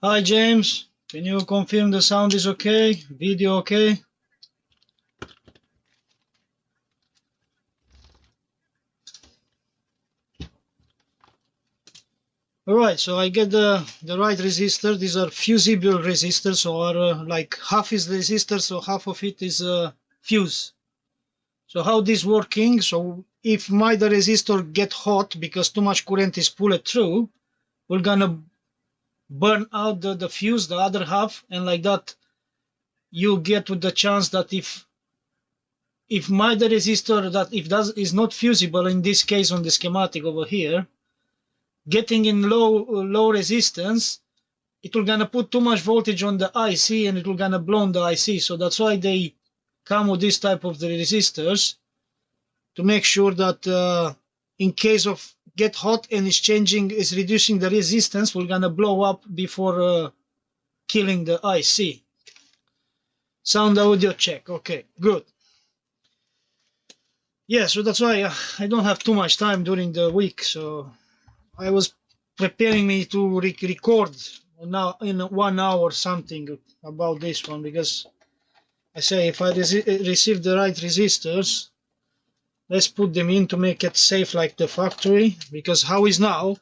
Hi James, can you confirm the sound is okay? Video okay? Alright, so I get the right resistor. These are fusible resistors, so are like half is resistor, so half of it is fuse. So how this working? So if the resistor get hot because too much current is pulled through, we're gonna burn out the fuse, the other half, and like that you get with the chance that if the resistor that if that is not fusible, in this case on the schematic over here, getting in low resistance, it will gonna put too much voltage on the IC and it will gonna blow the IC. So that's why they come with this type of the resistors to make sure that in case of get hot and is reducing the resistance, we're gonna blow up before killing the IC. Sound audio check. Okay, good. Yeah, so that's why I don't have too much time during the week, so I was preparing me to record now in 1 hour something about this one, because I say if I receive the right resistors, let's put them in to make it safe like the factory, because how is now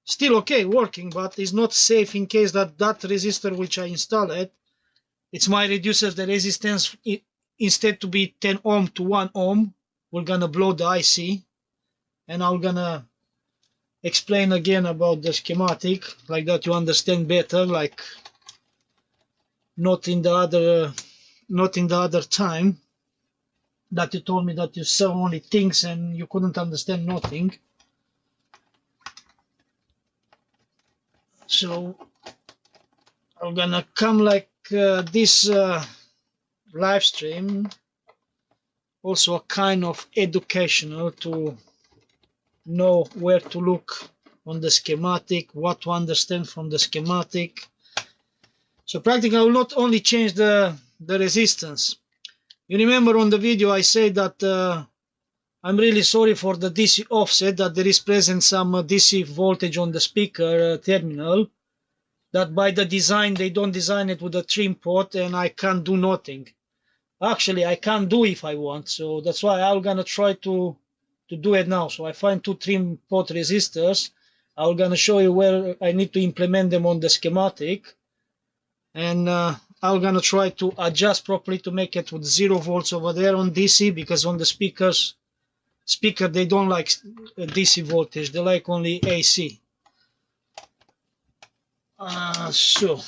still okay working, but it's not safe in case that resistor which I installed, it's my reduces the resistance, instead to be 10 ohm to 1 ohm, we're gonna blow the IC. And I'm gonna explain again about the schematic, like that you understand better, like not in the other time that you told me that you saw only things and you couldn't understand nothing. So I'm gonna come like this live stream, also a kind of educational, to know where to look on the schematic, what to understand from the schematic. So practically I will not only change the resistance. You remember on the video I said that I'm really sorry for the DC offset, that there is present some DC voltage on the speaker terminal, that by the design they don't design it with a trim pot and I can't do nothing. Actually I can't do if I want, so that's why I'm gonna try to do it now. So I find 2 trim pot resistors. I'm gonna show you where I need to implement them on the schematic, and I'm gonna try to adjust properly to make it with 0 volts over there on DC, because on the speaker they don't like DC voltage, they like only AC. So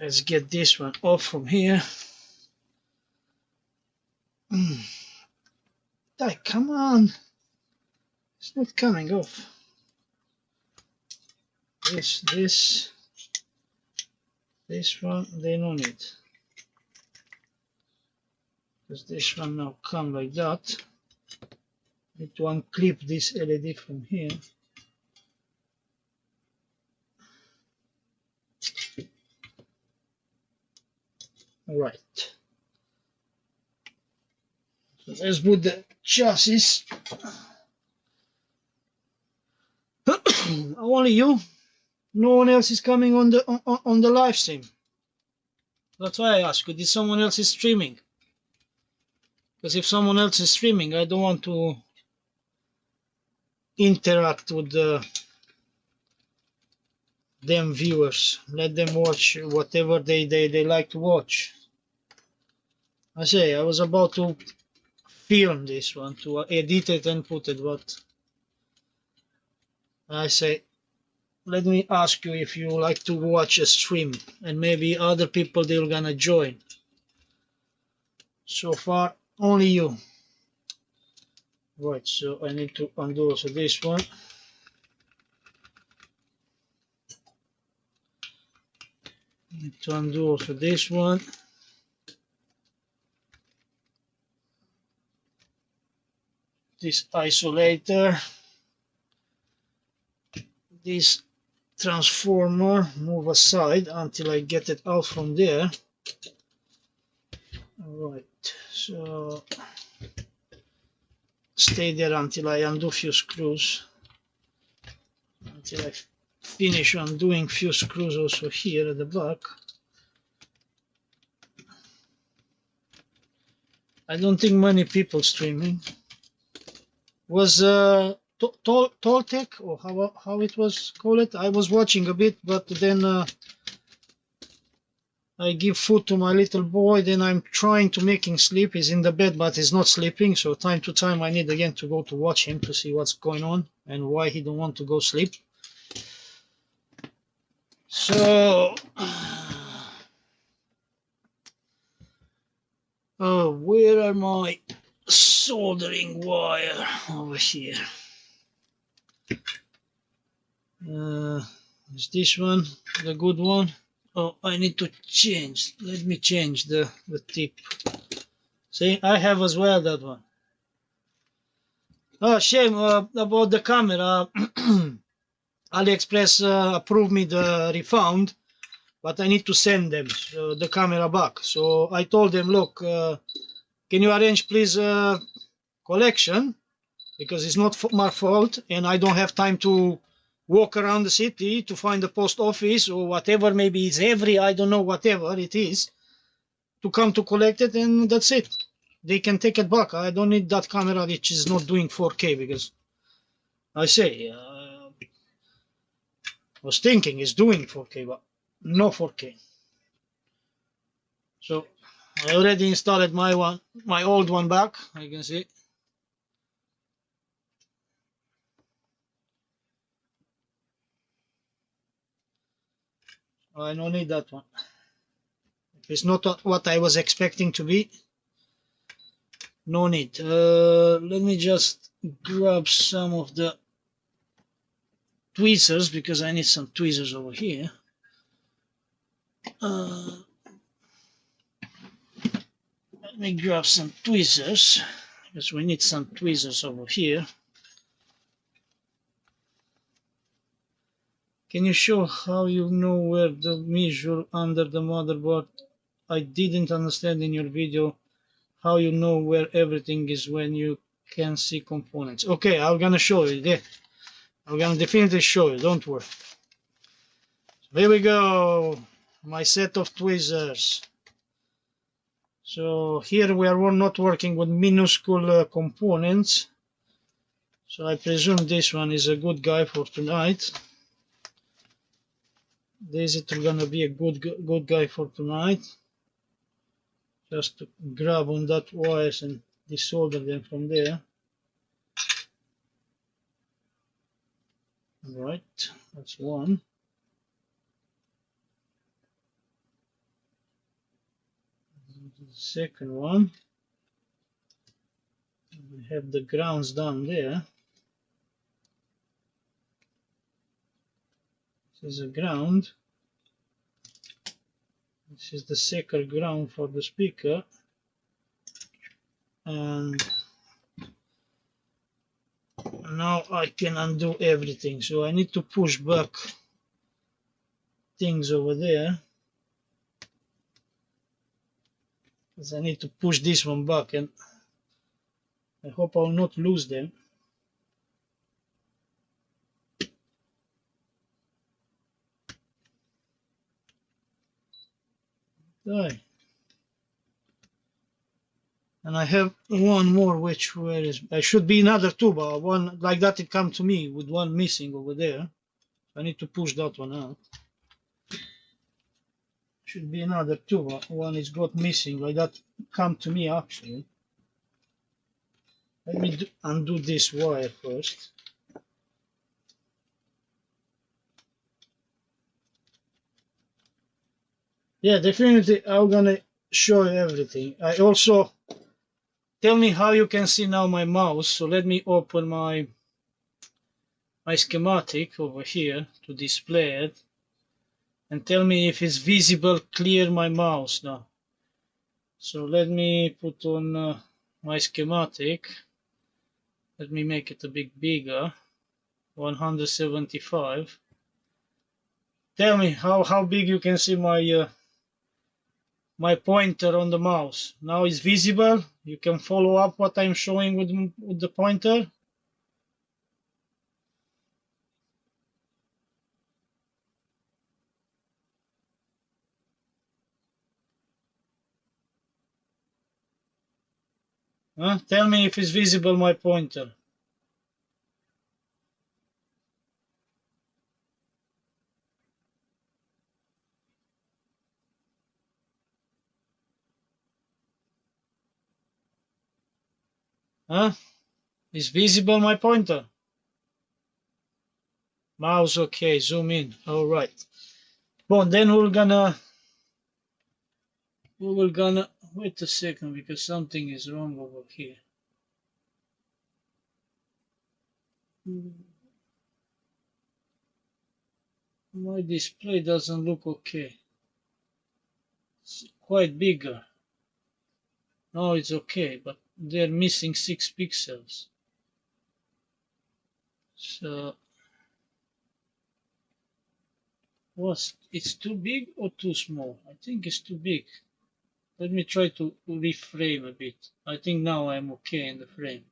let's get this one off from here. Come on, it's not coming off. This one they don't need, because this one now come like that. Need to unclip this LED from here. Right. So let's put the chassis. Only you. No one else is coming on the live stream. That's why I ask you, did someone else is streaming? Because if someone else is streaming, I don't want to interact with them viewers. Let them watch whatever they like to watch. I say I was about to film this one, to edit it and put it, but I say let me ask you if you like to watch a stream, and maybe other people they're gonna join. So far only you. Right, so I need to undo also this one. Need to undo also this one. This isolator. This transformer, move aside until I get it out from there. Alright, so stay there until I undo a few screws. until I finish undoing few screws also here at the back. I don't think many people streaming. Was Toltec, or how it was called? I was watching a bit, but then I give food to my little boy, then I'm trying to make him sleep. He's in the bed, but he's not sleeping, so time to time I need again to go to watch him to see what's going on and why he don't want to go sleep. So, oh, where are my soldering wire? Over here. Is this one the good one? Oh, I need to change. Let me change the tip. See, I have as well that one. Oh, shame about the camera. AliExpress approved me the refund, but I need to send them the camera back. So I told them, look, can you arrange please collection, because it's not my fault and I don't have time to walk around the city to find the post office or whatever, maybe it's I don't know, whatever it is, to come to collect it, and that's it. They can take it back. I don't need that camera which is not doing 4K, because I say was thinking it's doing 4K, but no 4K. So I already installed my old one back. You can see. I don't need that one. It's not what I was expecting to be. No need. Let me just grab some of the tweezers, because I need some tweezers over here. Let me grab some tweezers, because we need some tweezers over here. Can you show how you know where the measure under the motherboard? I didn't understand in your video how you know where everything is when you can see components. Okay, I'm gonna show you there. I'm gonna definitely show you, don't worry. So here we go, my set of tweezers. So here we are not working with minuscule components. So I presume this one is a good guy for tonight. This is gonna be a good guy for tonight. Just to grab on that wires and desolder them from there. Alright, that's one. The second one. We have the grounds down there. This is a ground. This is the second ground for the speaker. And now I can undo everything. So I need to push back things over there, because I need to push this one back, and I hope I will not lose them. Die. And I have one more, which where is I should be another two, but one like that it come to me with one missing over there. I need to push that one out. Should be another two, but one is got missing like that come to me actually. Let me undo this wire first. Yeah, definitely I'm gonna show you everything. I also tell me how you can see now my mouse. So let me open my schematic over here to display it, and tell me if it's visible clear my mouse now. So let me put on my schematic. Let me make it a bit bigger. 175. Tell me how big you can see my my pointer on the mouse. Now it's visible. You can follow up what I'm showing with the pointer. Huh? Tell me if it's visible, my pointer. Huh? Is visible, my pointer? Mouse, okay, zoom in. All right. Well, then we're gonna wait a second because something is wrong over here. My display doesn't look okay. It's quite bigger. No, it's okay, but they're missing 6 pixels. So, it's too big or too small? I think it's too big. Let me try to reframe a bit. I think now I'm okay in the frame.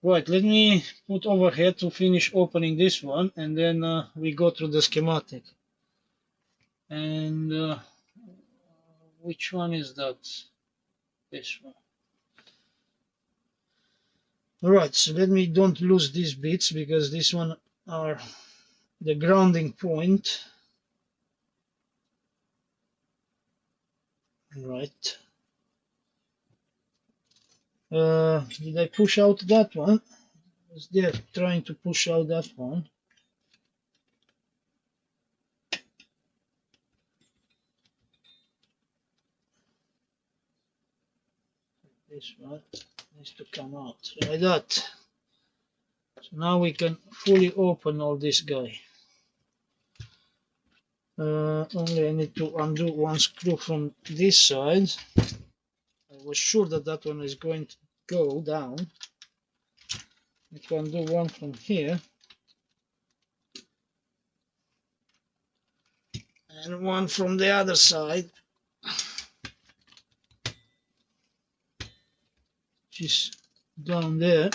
Right, let me put overhead to finish opening this one, and then we go through the schematic. And which one is that? This one. Alright, so let me don't lose these bits because this one are the grounding point. Right. Did I push out that one? Was there trying to push out that one? This one needs to come out like that. So now we can fully open all this guy. Only I need to undo one screw from this side. I was sure that that one is going to go down. I can undo one from here and one from the other side, which is down there.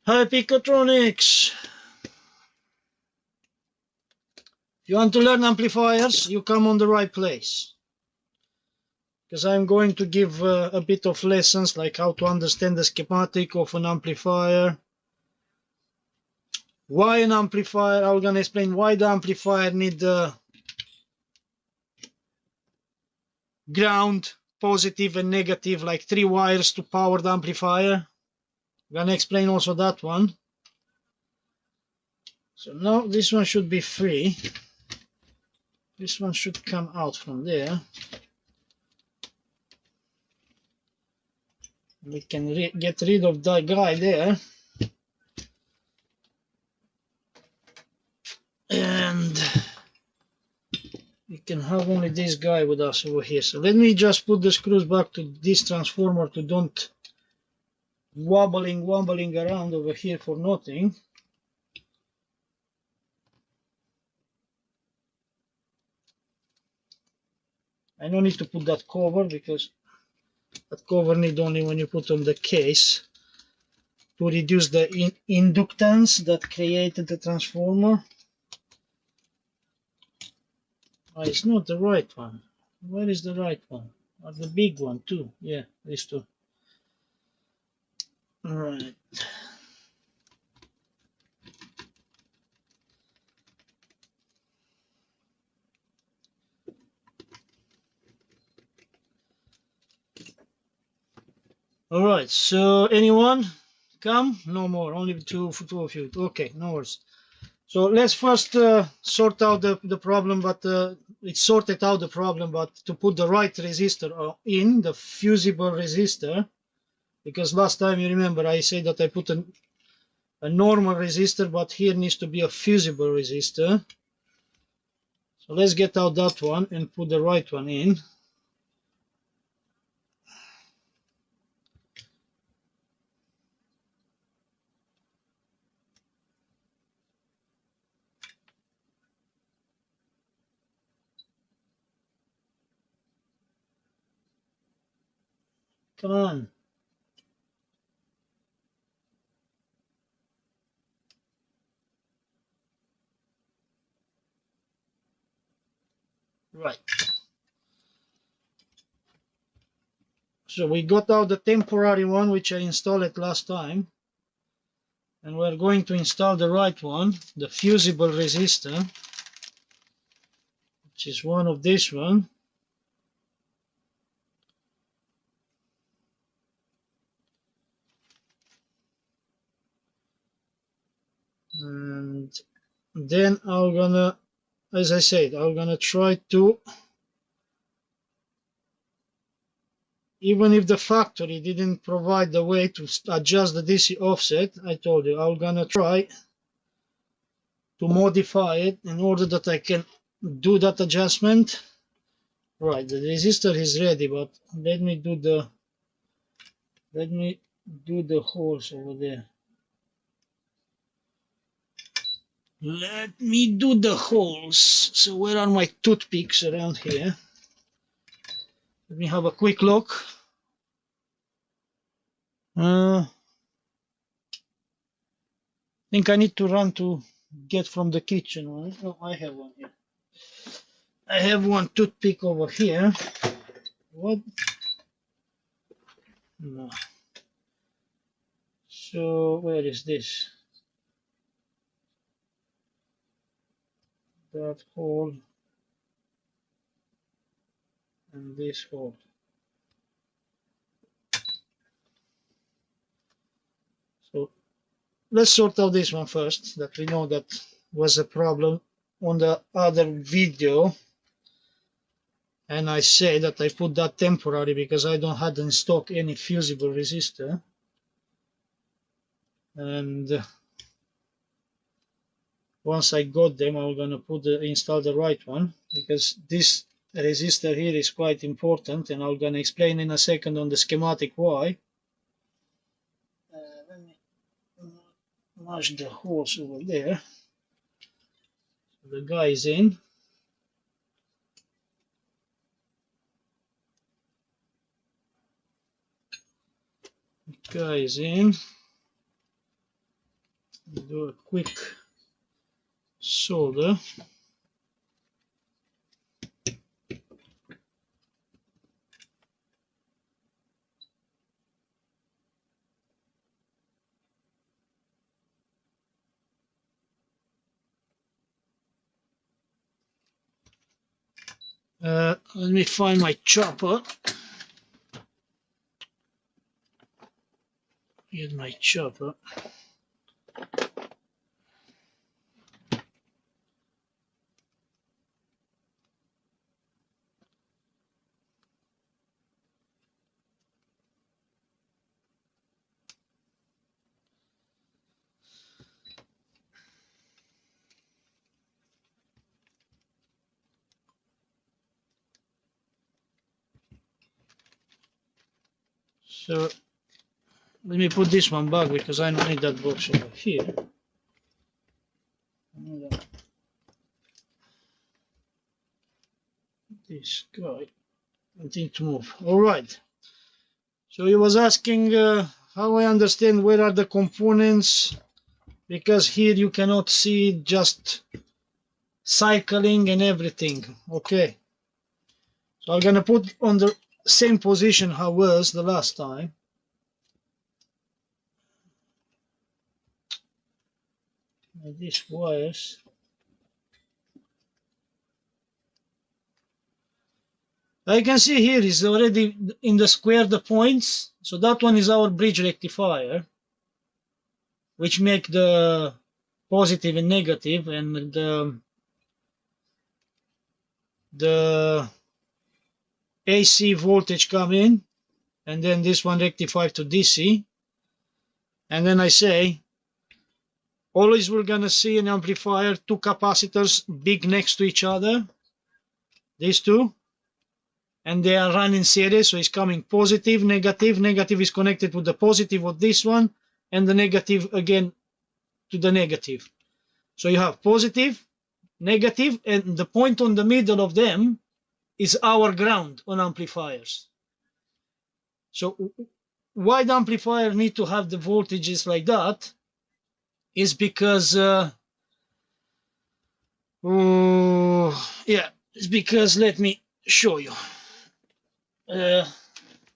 Hi Picotronics! If you want to learn amplifiers, you come on the right place. Because I'm going to give a bit of lessons like how to understand the schematic of an amplifier. Why an amplifier? I'm going to explain why the amplifier need ground, positive and negative, like 3 wires to power the amplifier. I'm going to explain also that one. So now this one should be free. This one should come out from there. We can get rid of that guy there. And we can have only this guy with us over here. So let me just put the screws back to this transformer to don't wobbling around over here for nothing. I don't need to put that cover because that cover need only when you put on the case to reduce the inductance that created the transformer. Oh, it's not the right one. Where is the right one? Oh, the big one too. Yeah, these two. All right. All right. So anyone come? No more. Only two of you. Okay, no worries. So let's first sort out the problem, but it's sorted out the problem, but to put the right resistor in, the fusible resistor, because last time you remember I said that I put a normal resistor, but here needs to be a fusible resistor. So let's get out that one and put the right one in. Come on. Right. So we got out the temporary one which I installed it last time, and we're going to install the right one, the fusible resistor, which is one of this one. And then I'm gonna, as I said, I'm gonna try to, even if the factory didn't provide the way to adjust the DC offset, I told you I'm gonna try to modify it in order that I can do that adjustment. Right, the resistor is ready, but let me do the holes over there. Let me do the holes. So where are my toothpicks around here? Let me have a quick look. I think I need to run to get from the kitchen one. Oh, I have one here. I have one toothpick over here. What? No. So where is this? That hole and this hole. So let's sort out this one first, that we know that was a problem on the other video. And I say that I put that temporary because I don't have in stock any fusible resistor. And once I got them, I'm gonna install the right one, because this resistor here is quite important, and I'm gonna explain in a second on the schematic why. Let me mash the holes over there. The guy is in. Do a quick solder. Let me find my chopper. Here's my chopper. So let me put this one back because I don't need that box over here. This guy, I need to move. All right. So he was asking how I understand where are the components, because here you cannot see just cycling and everything. Okay. So I'm gonna put on the same position how was the last time. These wires. I can see here is already in the square the points. So that one is our bridge rectifier, which make the positive and negative, and the AC voltage come in, and then this one rectified to DC. And then I say, always we're gonna see an amplifier, two capacitors big next to each other, these two, and they are running series, so it's coming positive, negative, negative is connected to the positive of this one, and the negative again to the negative. So you have positive, negative, and the point on the middle of them is our ground on amplifiers. So why the amplifier need to have the voltages like that is because it's because, let me show you.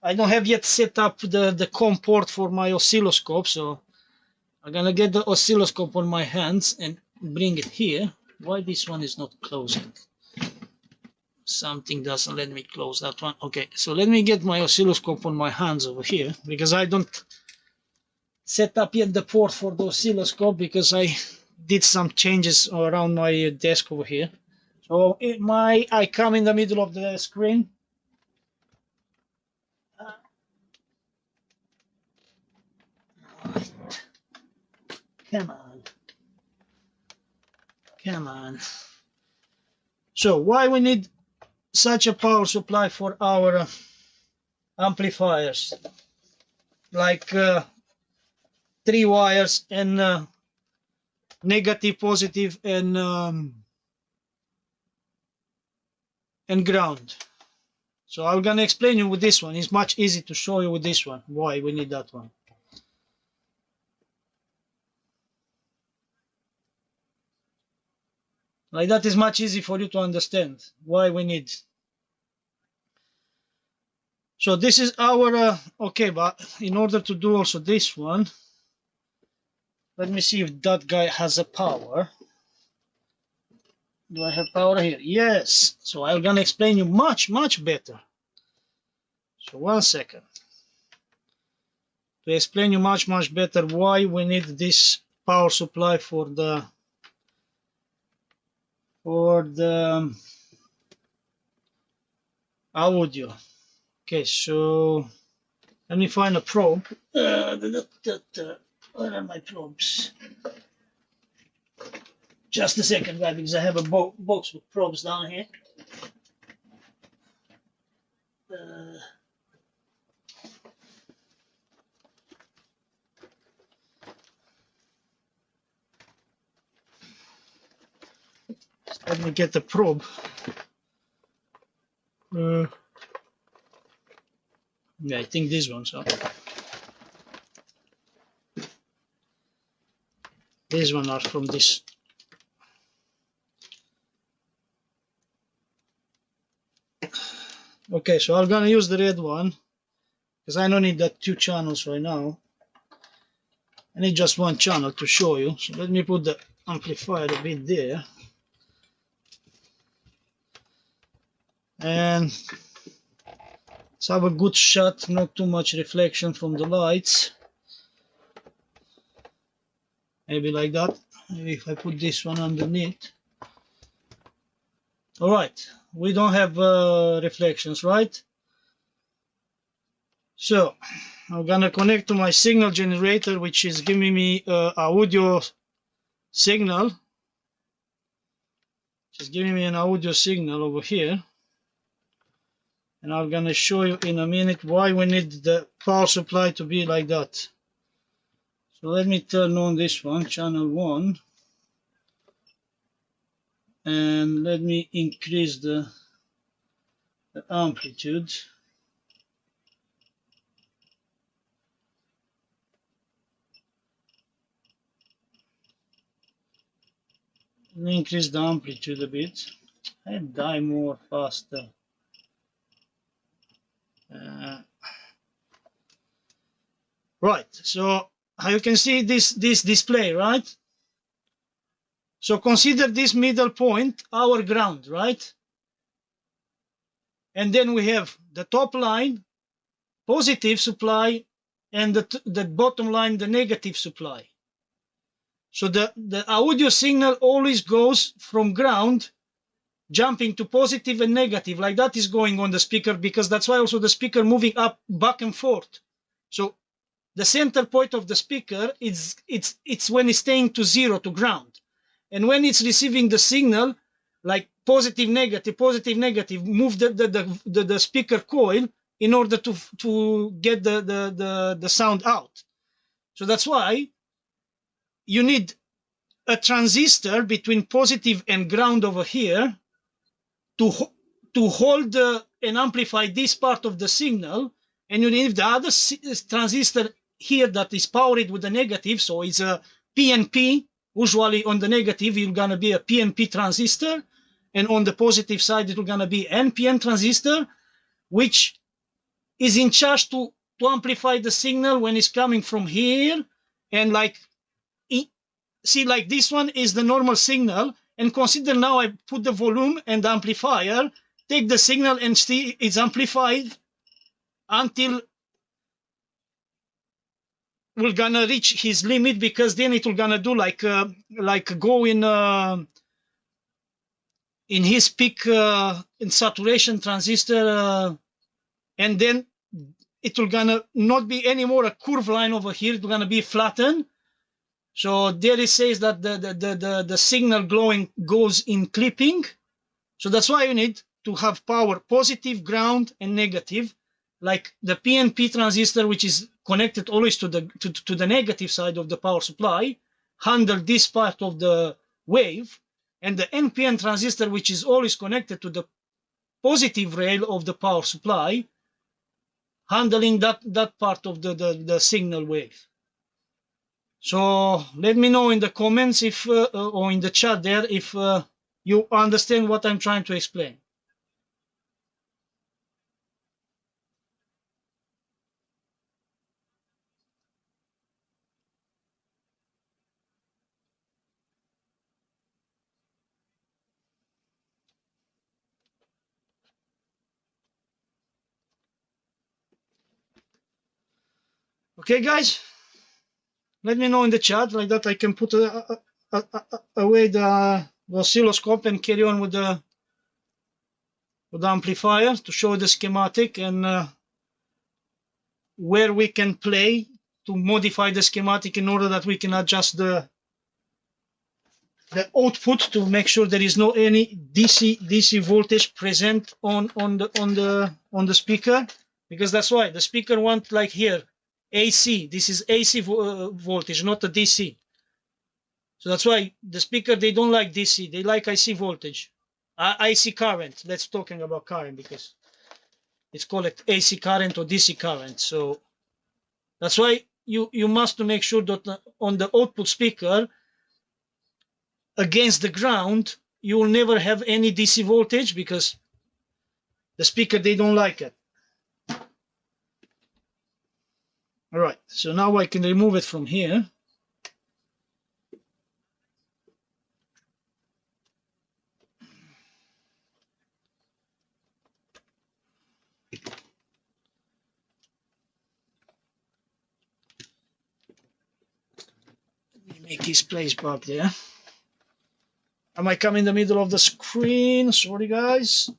I don't have yet set up the COM port for my oscilloscope, so I'm gonna get the oscilloscope on my hands and bring it here. Why this one is not closing? Something doesn't let me close that one. Okay, so let me get my oscilloscope on my hands over here, because I don't set up yet the port for the oscilloscope, because I did some changes around my desk over here. So I come in the middle of the screen. Come on. Come on. So why we need such a power supply for our amplifiers? Like 3 wires and negative, positive, and ground. So I'm gonna explain you with this one. It's much easier to show you with this one why we need that one. Like that is much easier for you to understand why we need. So this is our okay, but in order to do also this one, let me see if that guy has a power. Do I have power here? Yes. So I'm gonna explain you much better. So 1 second. To explain you much better why we need this power supply for the audio. Okay, so let me find a probe. Where are my probes? Just a second, guys, because I have a box with probes down here. Let me get the probe. Yeah, I think this one. So these one are from this. Okay, so I'm gonna use the red one because I don't need that 2 channels right now. I need just 1 channel to show you. So let me put the amplifier a bit there. And let's have a good shot, not too much reflection from the lights. Maybe like that. Maybe if I put this one underneath. All right, we don't have reflections, right? So I'm gonna connect to my signal generator, which is giving me audio signal. It's giving me an audio signal over here. And I'm gonna show you in a minute why we need the power supply to be like that. So let me turn on this one, channel 1. And let me increase the amplitude. Let me increase the amplitude a bit. I die more faster. Right, so you can see this display, right? So consider this middle point our ground, right? And then we have the top line, positive supply, and the bottom line, the negative supply. So the audio signal always goes from ground, jumping to positive and negative, like that is going on the speaker, because that's why also the speaker moving up, back and forth. So the center point of the speaker, it's when it's staying to 0, to ground. And when it's receiving the signal, like positive, negative, move the speaker coil in order to get the sound out. So that's why you need a transistor between positive and ground over here to hold and amplify this part of the signal. And you need the other transistor here that is powered with the negative, so it's a PNP. Usually on the negative, it's gonna be a PNP transistor, and on the positive side, it's gonna be NPN transistor, which is in charge to amplify the signal when it's coming from here, and like see, like this one is the normal signal, and consider now I put the volume and the amplifier, take the signal and see it's amplified until we're gonna reach his limit, because then it will gonna do like go in his peak in saturation transistor, and then it will gonna not be anymore a curve line over here, it's gonna be flattened. So there it says that the signal glowing goes in clipping. So that's why you need to have power positive, ground, and negative. Like the PNP transistor, which is connected always to the negative side of the power supply, handle this part of the wave, and the NPN transistor, which is always connected to the positive rail of the power supply, handling that part of the signal wave. So let me know in the comments if or in the chat there if you understand what I'm trying to explain. Okay, guys, let me know in the chat, like that I can put away the oscilloscope and carry on with the amplifier to show the schematic and where we can play to modify the schematic in order that we can adjust the output to make sure there is no any DC voltage present on the speaker, because that's why the speaker want, like here, AC. This is AC voltage, not a DC. So that's why the speaker, they don't like DC, they like IC voltage, IC current. Let's talking about current because it's called AC current or DC current. So that's why you must to make sure that on the output speaker against the ground you will never have any DC voltage, because the speaker, they don't like it. All right, so now I can remove it from here. Let me make his place back there. I might come in the middle of the screen, sorry guys.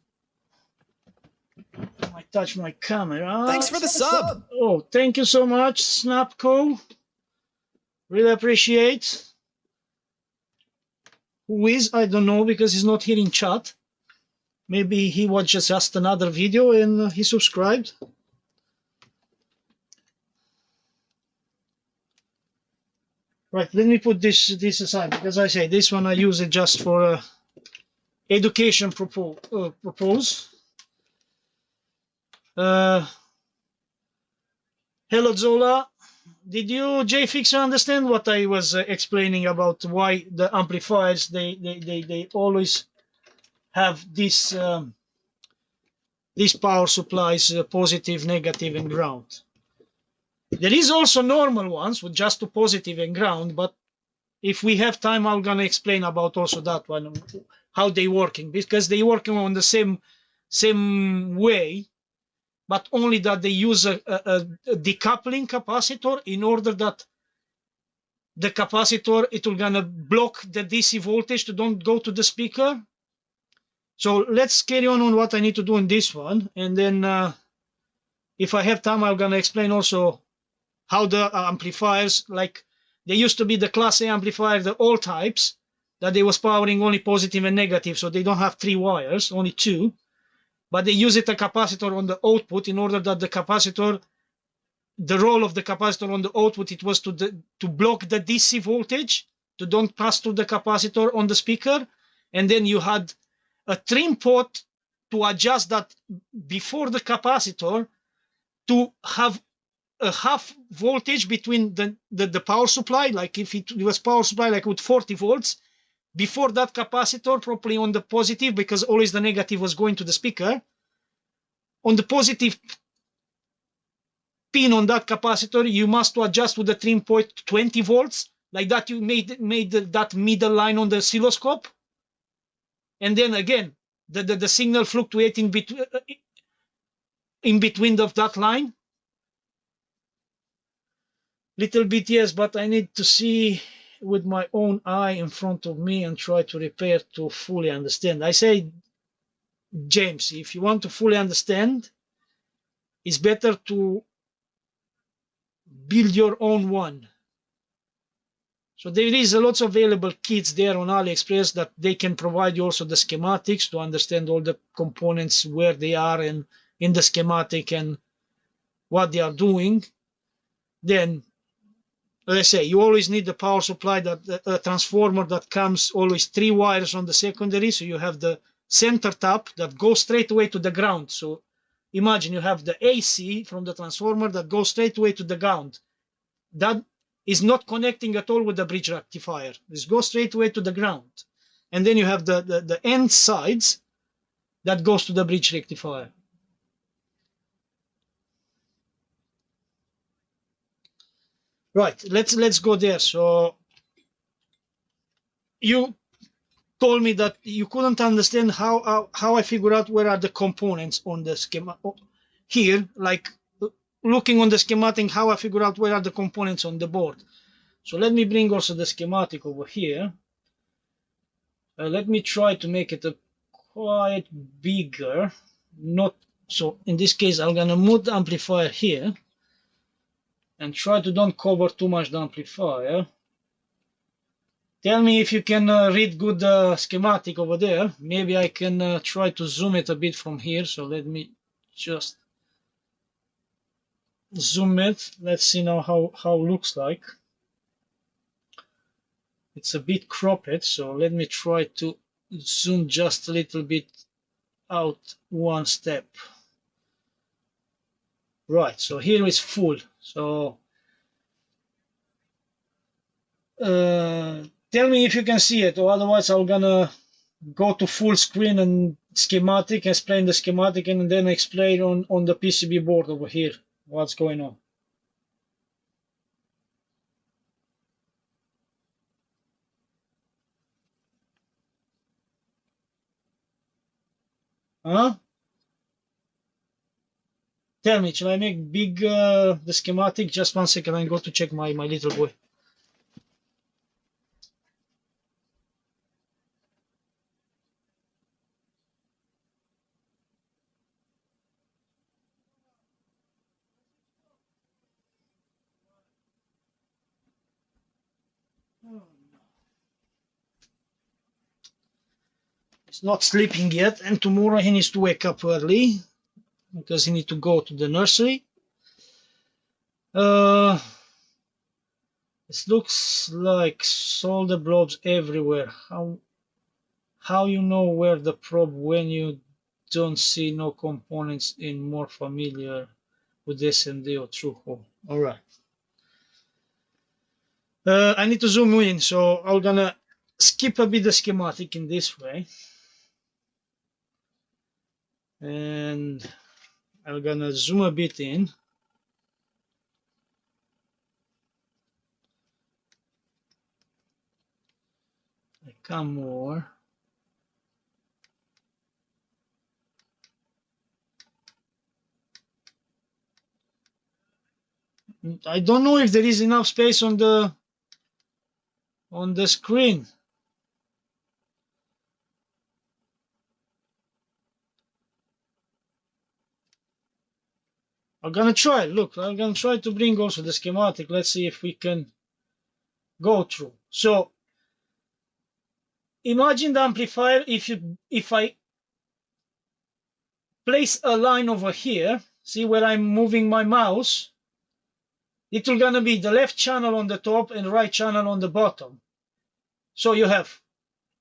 I might touch my camera. Thanks for the sub. Oh, thank you so much, Snapco. Really appreciate. Who is? I don't know, because he's not here in chat. Maybe he watched just another video and he subscribed. Right, let me put this aside, because I say this one I use it just for education purpose. Hello Zola, did you, JFixer, understand what I was explaining about why the amplifiers they always have this these power supplies, positive, negative, and ground? There is also normal ones with just to positive and ground, but if we have time, I'm gonna explain about also that one, how they working, because they working on the same way, but only that they use a decoupling capacitor in order that the capacitor, it will gonna block the DC voltage to don't go to the speaker. So let's carry on what I need to do in this one, and then if I have time, I'm gonna explain also how the amplifiers, like they used to be the class A amplifier, the all types, that they was powering only positive and negative, so they don't have 3 wires, only 2, but they use it a capacitor on the output in order that the capacitor, the role of the capacitor on the output, it was to block the DC voltage, to don't pass through the capacitor on the speaker, and then you had a trim pot to adjust that before the capacitor to have a half voltage between the power supply, like if it was power supply like with 40 volts, before that capacitor properly on the positive, because always the negative was going to the speaker. On the positive pin on that capacitor, you must adjust to the 3.20 volts, like that you made that middle line on the oscilloscope. And then again, the signal fluctuates in between of that line. Little bit, yes, but I need to see with my own eye in front of me and try to repair to fully understand. I say, James, if you want to fully understand, it's better to build your own one. So there is a lot of available kits there on AliExpress that they can provide you also the schematics to understand all the components, where they are and in the schematic and what they are doing. Then, let's say, you always need the power supply, that a transformer that comes always 3 wires on the secondary. So you have the center tap that goes straight away to the ground. So imagine you have the AC from the transformer that goes straight away to the ground. That is not connecting at all with the bridge rectifier. This goes straight away to the ground. And then you have the end sides that goes to the bridge rectifier. Right, let's go there. So you told me that you couldn't understand how I figure out where are the components on the schema here, like looking on the schematic, how I figure out where are the components on the board. So let me bring also the schematic over here. Let me try to make it a quite bigger. Not so. In this case, I'm gonna move the amplifier here and try to don't cover too much the amplifier. Tell me if you can read good schematic over there. Maybe I can try to zoom it a bit from here. So let me just zoom it. Let's see now how it looks like. It's a bit cropped, so let me try to zoom just a little bit out one step. Right, so here is full. So tell me if you can see it, or otherwise I'm gonna go to full screen and schematic, explain the schematic, and then explain on the PCB board over here what's going on. Huh? Tell me, shall I make big the schematic? Just 1 second, I go to check my little boy. He's not sleeping yet, and tomorrow he needs to wake up early because he needs to go to the nursery. It looks like solder blobs everywhere. How you know where the probe when you don't see no components in more familiar with SMD or through hole? All right. I need to zoom in, so I'm gonna skip a bit the schematic in this way, and I'm gonna zoom a bit in. I come more. I don't know if there is enough space on the screen. I'm gonna try. Look, I'm gonna try to bring also the schematic. Let's see if we can go through. So imagine the amplifier. If I place a line over here, see where I'm moving my mouse, it will gonna be the left channel on the top and right channel on the bottom. So you have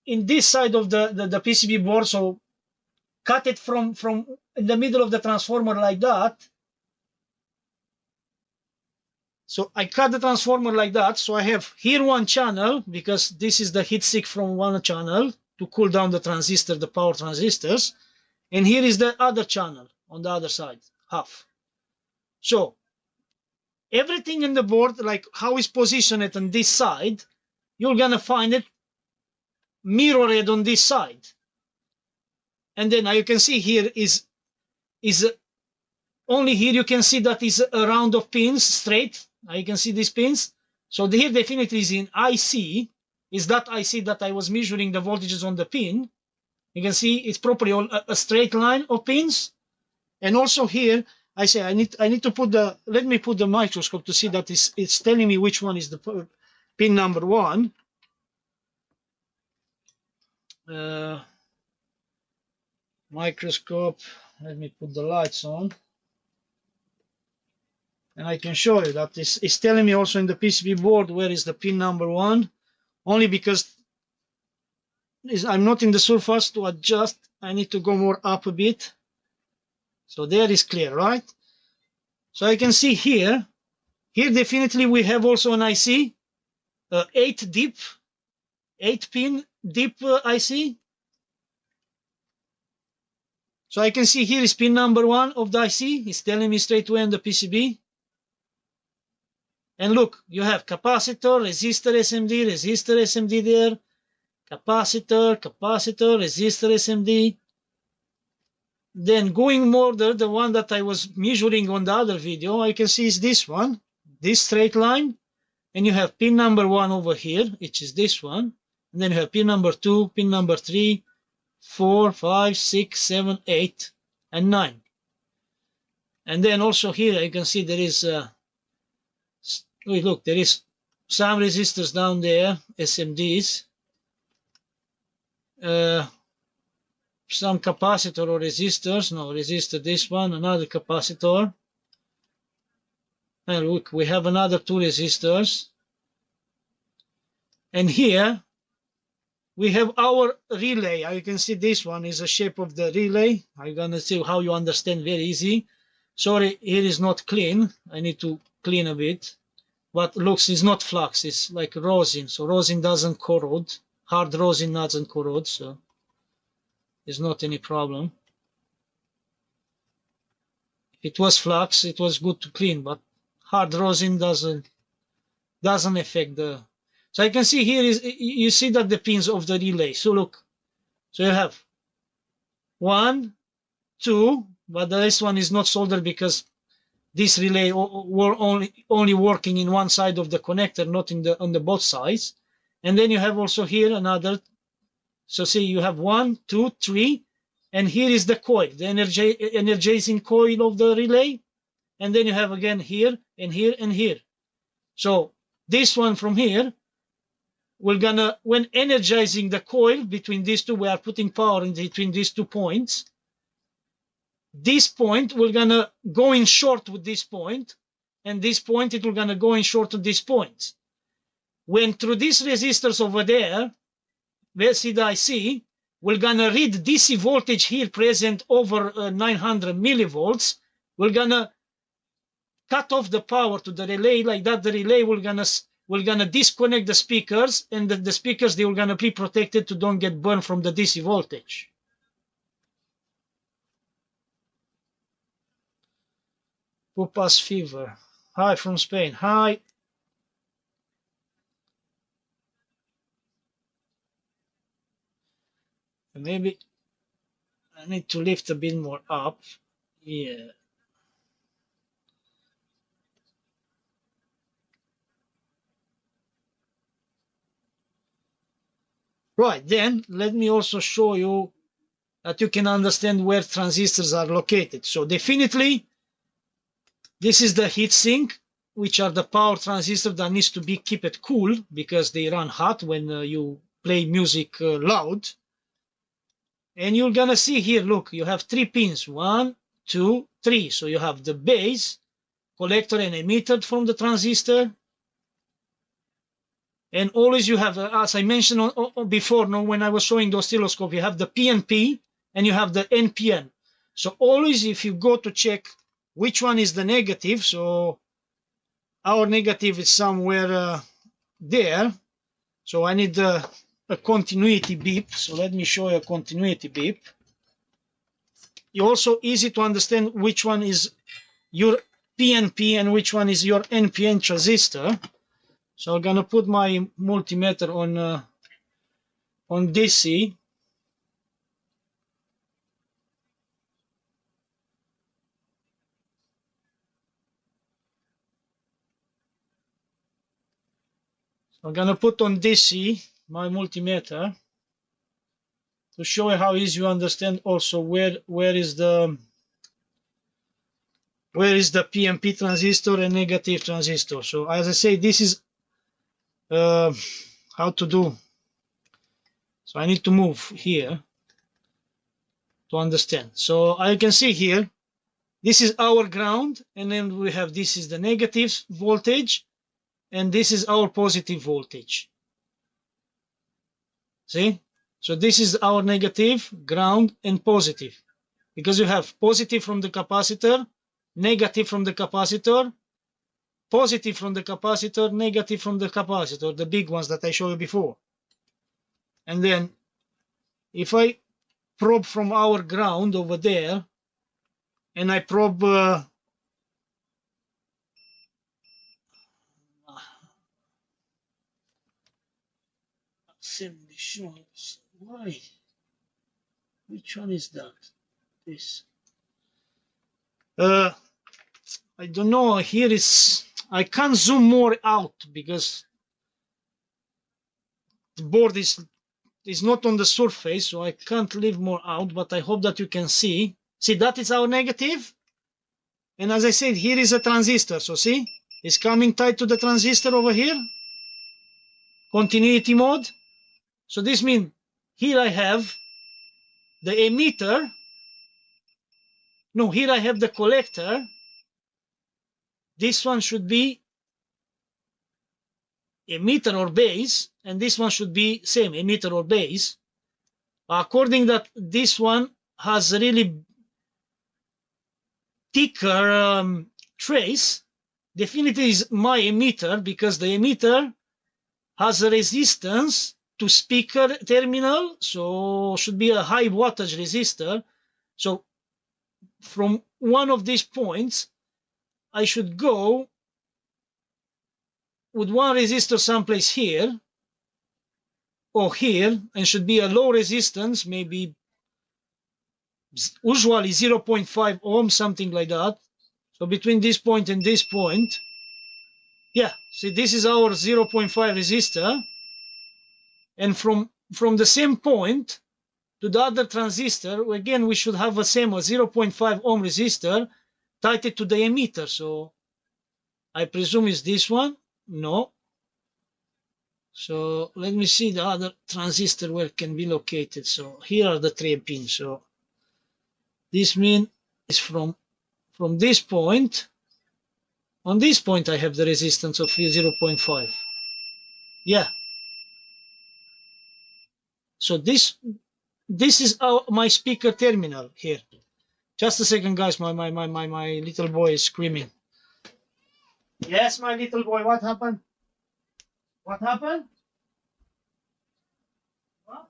in this side of the PCB board, so cut it from in the middle of the transformer like that. So I cut the transformer like that. So I have here one channel, because this is the heatsink from one channel to cool down the transistor, the power transistors. And here is the other channel on the other side, half. So everything in the board, like how it's positioned on this side, you're gonna find it mirrored on this side. And then you can see here is only here you can see that is a round of pins straight. You can see these pins. So here definitely is in IC, is that IC that I was measuring the voltages on the pin. You can see it's properly a straight line of pins. And also here, I say I need to put the, let me put the microscope to see that it's telling me which one is the pin number 1. Microscope, let me put the lights on. And I can show you that it's telling me also in the PCB board where is the pin number 1, only because I'm not in the surface to adjust. I need to go more up a bit. So there is clear, right? So I can see here definitely we have also an IC, 8 pin deep IC. So I can see here is pin number 1 of the IC. It's telling me straight away on the PCB. And look, you have capacitor, resistor SMD, resistor SMD there, capacitor, resistor SMD. Then going more the one that I was measuring on the other video, I can see is this one, this straight line. And you have pin number 1 over here, which is this one. And then you have pin number 2, pin number 3, 4, 5, 6, 7, 8, and 9. And then also here you can see there is look, there is some resistors down there, SMDs, some capacitor or resistors. No, resistor, this one, another capacitor. And look, we have another 2 resistors. And here we have our relay. You can see this one is the shape of the relay. I'm gonna see how you understand very easy. Sorry, here is not clean. I need to clean a bit. But looks, it's not flux, it's like rosin. So rosin doesn't corrode. Hard rosin doesn't corrode, so there's not any problem. If it was flux, it was good to clean, but hard rosin doesn't affect the. So I can see here is you see that the pins of the relay. So look, so you have 1, 2, but this one is not soldered because this relay were only working in one side of the connector, not on the both sides. And then you have also here another. So see, you have 1, 2, 3, and here is the coil, the energizing coil of the relay. And then you have again here and here and here. So this one from here, we're gonna, when energizing the coil between these two, we are putting power in between these 2 points. This point, we're gonna go in short with this point, and this point, it will gonna go in short with this point. When through these resistors over there, we see the IC, we're gonna read DC voltage here present over 900 millivolts. We're gonna cut off the power to the relay like that. The relay we're gonna disconnect the speakers, and the speakers, they will gonna be protected to don't get burned from the DC voltage. Pupas fever. Hi from Spain. Hi. Maybe I need to lift a bit more up. Yeah. Right, then let me also show you that you can understand where transistors are located. So definitely, this is the heat sink, which are the power transistors that needs to be kept it cool because they run hot when you play music loud. And you're gonna see here, look, you have 3 pins, 1, 2, 3. So you have the base, collector and emitter from the transistor. And always you have, as I mentioned before, when I was showing the oscilloscope, you have the PNP and you have the NPN. So always if you go to check which one is the negative, so our negative is somewhere there. So I need a continuity beep. So let me show you a continuity beep. It's also easy to understand which one is your PNP and which one is your NPN transistor. So I'm gonna put my multimeter on DC. So I'm gonna put on DC my multimeter to show you how easy you understand also where is the PNP transistor and negative transistor. So as I say, this is how to do. So I need to move here to understand. So I can see here, this is our ground, and then we have, this is the negative voltage, and this is our positive voltage. See? So this is our negative, ground, and positive. Because you have positive from the capacitor, negative from the capacitor, positive from the capacitor, negative from the capacitor, the big ones that I showed you before. And then if I probe from our ground over there, and I probe assembly shows. Why? Which one is that? This. I don't know. Here is. I can't zoom more out because the board is not on the surface, so I can't leave more out. But I hope that you can see. See, that is our negative. And as I said, here is a transistor. So see, it's coming tied to the transistor over here. Continuity mode. So this means here I have the emitter. No, here I have the collector. This one should be emitter or base, and this one should be same, emitter or base. According that this one has a really thicker trace, definitely is my emitter, because the emitter has a resistance to speaker terminal, so should be a high wattage resistor. So from one of these points, I should go with one resistor someplace here or here, and should be a low resistance, maybe usually 0.5 ohm, something like that. So between this point and this point, yeah, see, this is our 0.5 resistor, and from the same point to the other transistor, again, we should have the same, a 0.5 ohm resistor tied to the emitter. So I presume it's this one. No. So let me see the other transistor where it can be located. So here are the 3 pins. So this means is from this point. On this point, I have the resistance of 0.5. Yeah. So this is my speaker terminal here. Just a second, guys. My little boy is screaming. Yes, my little boy. What happened? What happened? What?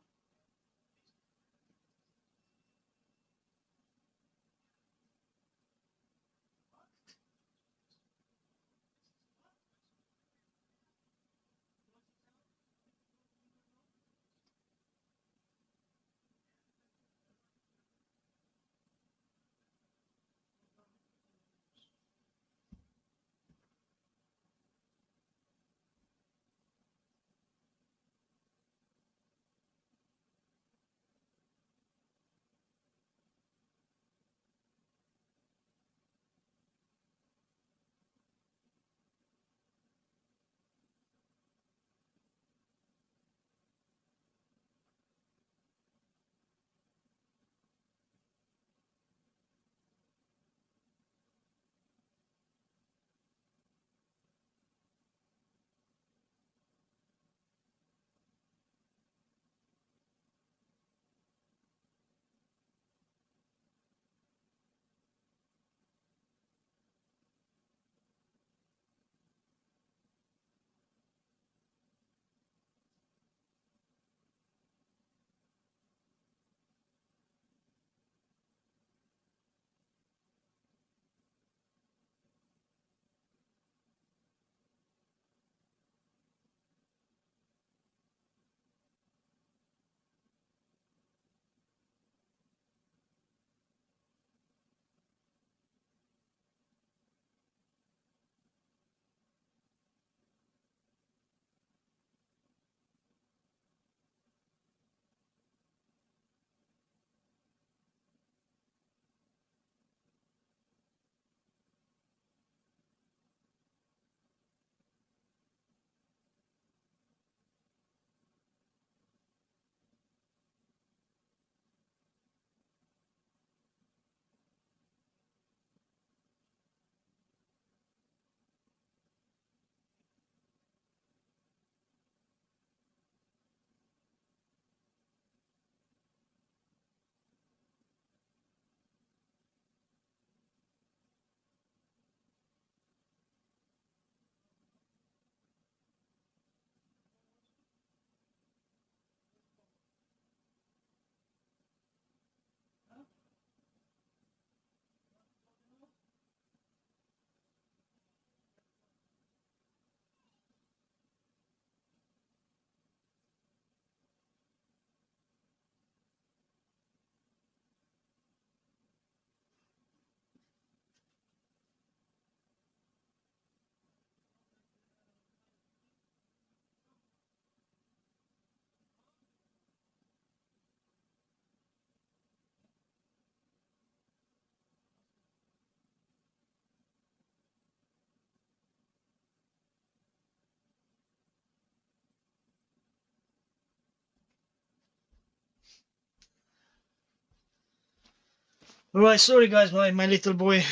Alright, sorry guys, my little boy,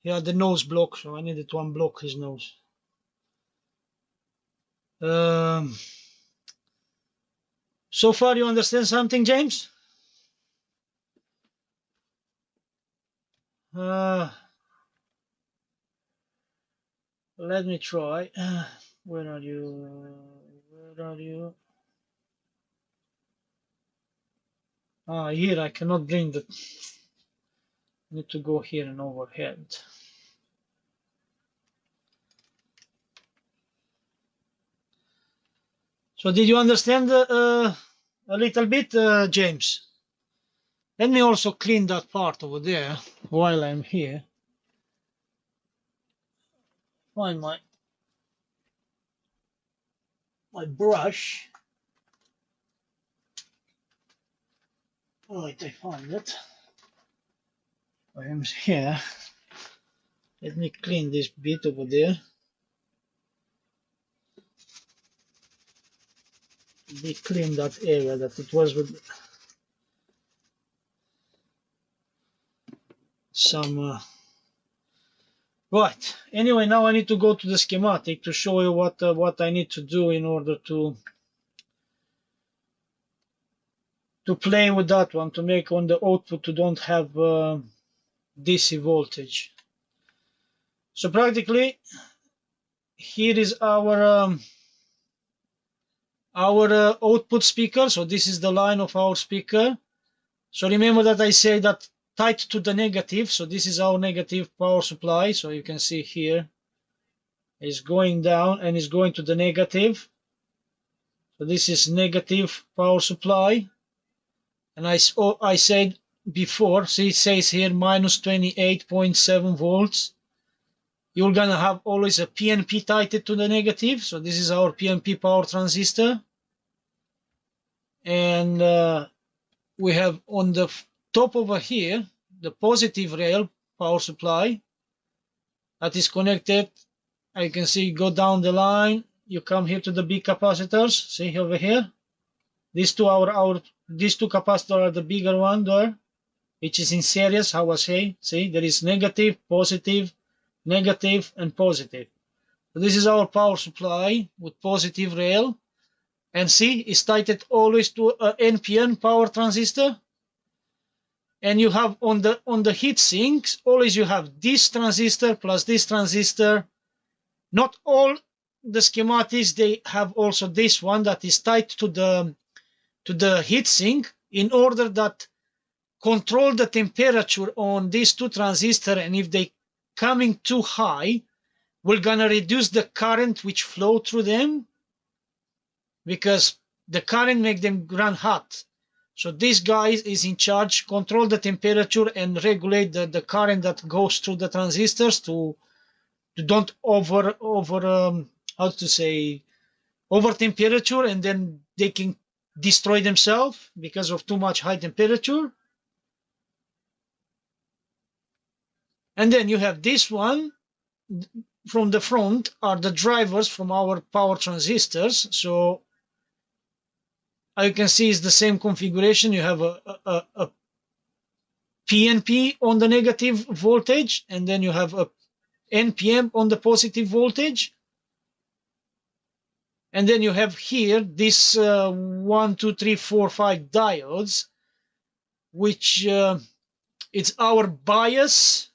he had the nose block, so I needed to unblock his nose. Um, so far you understand something, James? Let me try. Where are you? Where are you? Ah, here I cannot bring the. Need to go here and overhead. So did you understand a little bit, James? Let me also clean that part over there while I'm here. Find my brush. Right, I found it. I am here. Let me clean this bit over there. We clean that area that it was with some. Right. Anyway, now I need to go to the schematic to show you what I need to do in order to play with that one, to make on the output to don't have DC voltage. So practically, here is our output speaker. So this is the line of our speaker. So remember that I say that tied to the negative. So this is our negative power supply. So you can see here is going down and is going to the negative. So this is negative power supply. And I said before, see it says here minus 28.7 volts. You're gonna have always a PNP tied to the negative. So this is our PNP power transistor. And we have on the top over here, the positive rail power supply that is connected. I can see go down the line. You come here to the big capacitors. See over here. These two these two capacitors are the bigger one there, which is in series, how I say. See, there is negative, positive, negative, and positive. So this is our power supply with positive rail. And see, it's tied always to an NPN power transistor. And you have on the heat sinks, always you have this transistor plus this transistor. Not all the schematics, they have also this one that is tied to the heatsink in order that control the temperature on these two transistors, and if they coming too high, we're gonna reduce the current which flow through them because the current make them run hot. So this guy is in charge, control the temperature and regulate the current that goes through the transistors to don't over how to say over temperature, and then they can destroy themselves because of too much high temperature. And then you have this one from the front are the drivers from our power transistors. So you can see it's the same configuration. You have a PNP on the negative voltage, and then you have a NPN on the positive voltage. And then you have here this 1, 2, 3, 4, 5 diodes, which it's our bias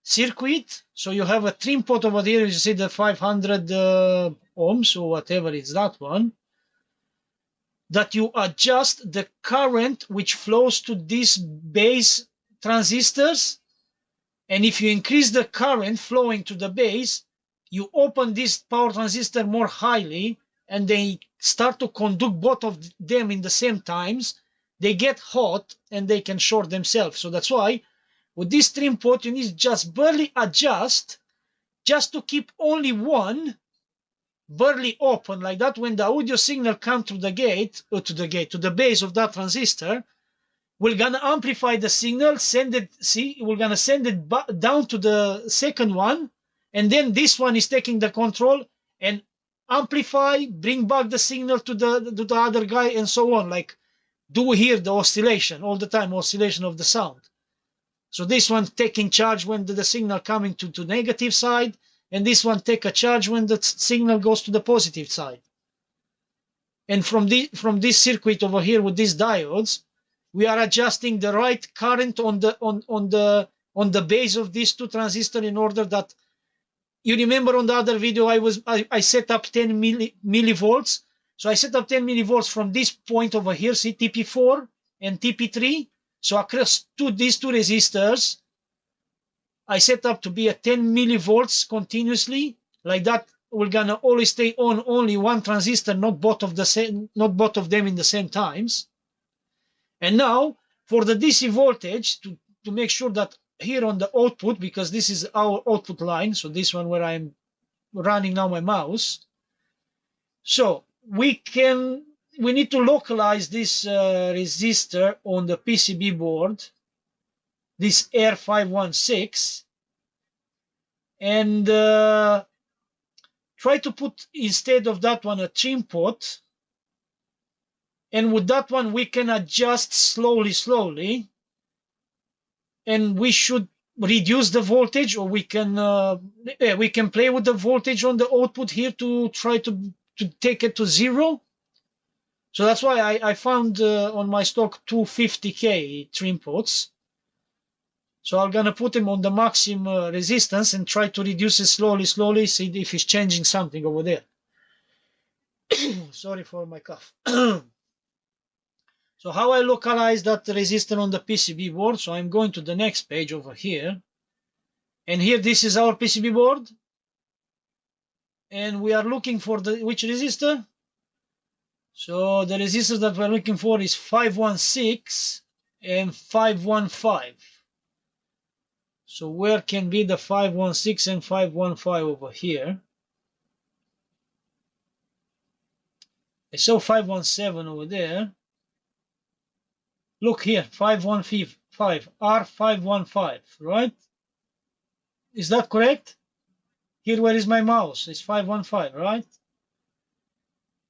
circuit. So you have a trim pot over here. You see the 500 ohms or whatever it's that one, that you adjust the current which flows to these base transistors. And if you increase the current flowing to the base, you open this power transistor more highly, and they start to conduct both of them in the same times. They get hot and they can short themselves. So that's why with this trim pot, you need just barely adjust just to keep only one barely open like that. When the audio signal comes to the gate, to the base of that transistor, we're gonna amplify the signal, send it, see, we're gonna send it down to the second one, and then this one is taking the control and amplify, bring back the signal to the other guy, and so on. Like do hear the oscillation all the time, oscillation of the sound. So this one taking charge when the signal coming to negative side, and this one take a charge when the signal goes to the positive side. And from this circuit over here with these diodes, we are adjusting the right current on the base of these two transistors in order that, you remember on the other video I set up 10 millivolts. So I set up 10 millivolts from this point over here, see TP4 and TP3. So across these two resistors, I set up to be at 10 millivolts continuously. Like that, we're gonna always stay on only one transistor, not both of them in the same times. And now for the DC voltage, to make sure that here on the output, because this is our output line, so this one where I'm running now my mouse. So we need to localize this resistor on the PCB board, this R516, and try to put instead of that one a trim pot. And with that one we can adjust slowly, and we should reduce the voltage, or we can play with the voltage on the output here to try to take it to 0. So that's why I found on my stock 250K trim pots. So I'm gonna put them on the maximum resistance and try to reduce it slowly, see if it's changing something over there. Sorry for my cough. So how I localize that resistor on the PCB board? So I'm going to the next page over here. And here, this is our PCB board. And we are looking for which resistor? So the resistors that we're looking for is 516 and 515. So where can be the 516 and 515 over here? I saw 517 over there. Look here, 515, R515, right? Is that correct? Here, where is my mouse? It's 515, right?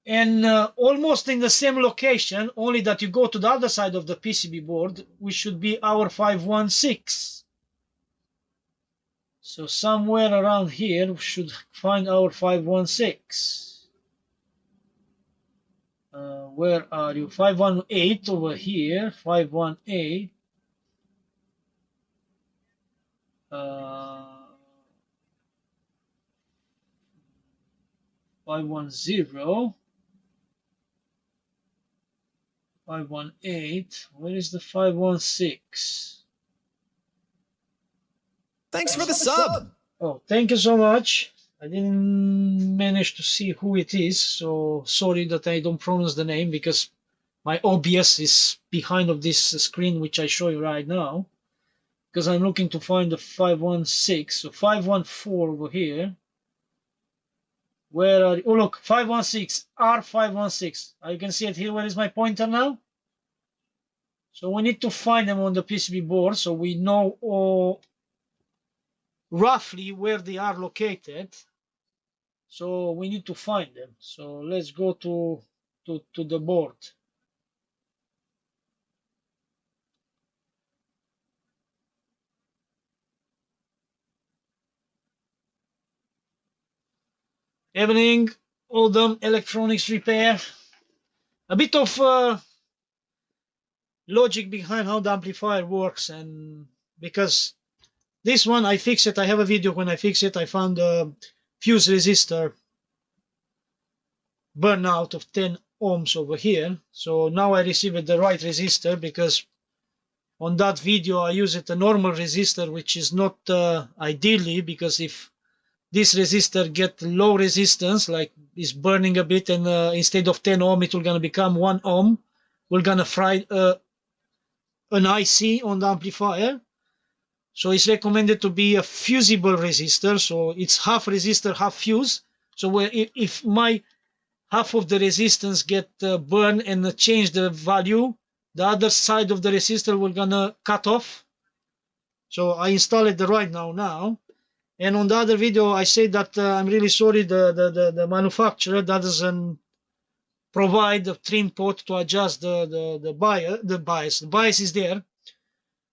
And almost in the same location, only that you go to the other side of the PCB board, we should be our 516. So somewhere around here, we should find our 516. Where are you? 518 over here, 518. 510. 518. Where is the 516? Thanks for the sub. Oh, thank you so much. I didn't manage to see who it is, so sorry that I don't pronounce the name, because my OBS is behind of this screen which I show you right now, because I'm looking to find the 516. So 514 over here. Where are you? Oh, look, 516, R516. You can see it here. Where is my pointer now? So we need to find them on the PCB board, so we know roughly where they are located. So we need to find them. So let's go to the board. Evening, Oldham Electronics Repair. A bit of logic behind how the amplifier works, and because this one I fix it, I have a video when I fix it. I found a fuse resistor burnout of 10 ohms over here. So now I received the right resistor, because on that video I used a normal resistor, which is not ideally, because if this resistor get low resistance, like is burning a bit, and instead of 10 ohm it will gonna become 1 ohm, we're gonna fry an IC on the amplifier. So it's recommended to be a fusible resistor, so it's half resistor, half fuse. So if my half of the resistance get burned and change the value, the other side of the resistor will gonna cut off. So I install it right now. And on the other video I say that I'm really sorry, the manufacturer doesn't provide the trim pot to adjust the bias. The bias is there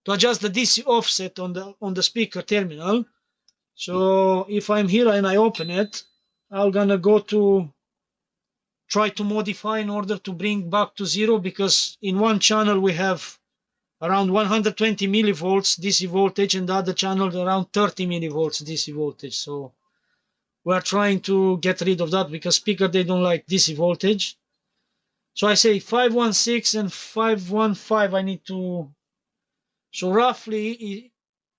to adjust the DC offset on the speaker terminal. So if I'm here and I open it, I'm gonna go to try to modify in order to bring back to zero, because in one channel we have around 120 millivolts DC voltage, and the other channel around 30 millivolts DC voltage. So we're trying to get rid of that because speaker, they don't like DC voltage. So I say 516 and 515 I need to. So roughly,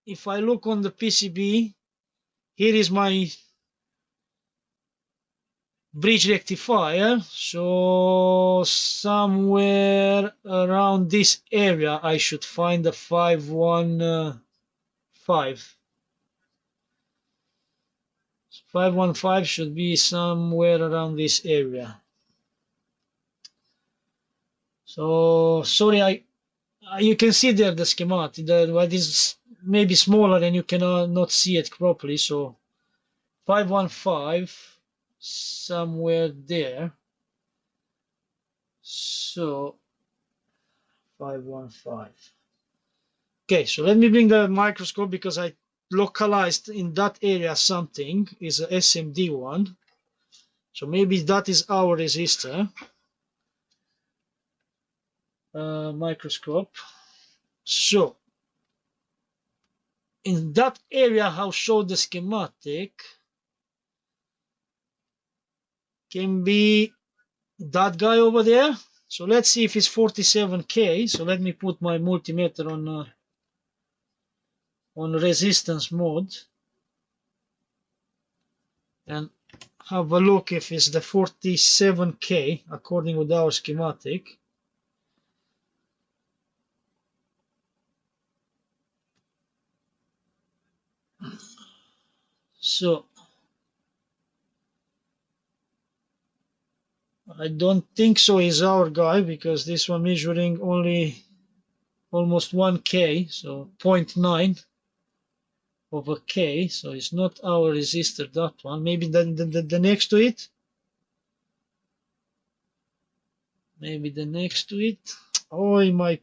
if I look on the PCB, here is my bridge rectifier. So somewhere around this area I should find the 515. 515 should be somewhere around this area. So sorry, you can see there the schematic. What is maybe smaller and you cannot not see it properly. So 515 somewhere there. So 515. Okay, so let me bring the microscope because I localized in that area something is a SMD one. So maybe that is our resistor. Microscope. So in that area, I'll show the schematic can be that guy over there. So let's see if it's 47K. So let me put my multimeter on resistance mode and have a look if it's the 47K according with our schematic. So I don't think so is our guy, because this one measuring only almost 1K, so 0.9 of a K, so it's not our resistor, that one. Maybe the next to it. Maybe the next to it. Oh, my.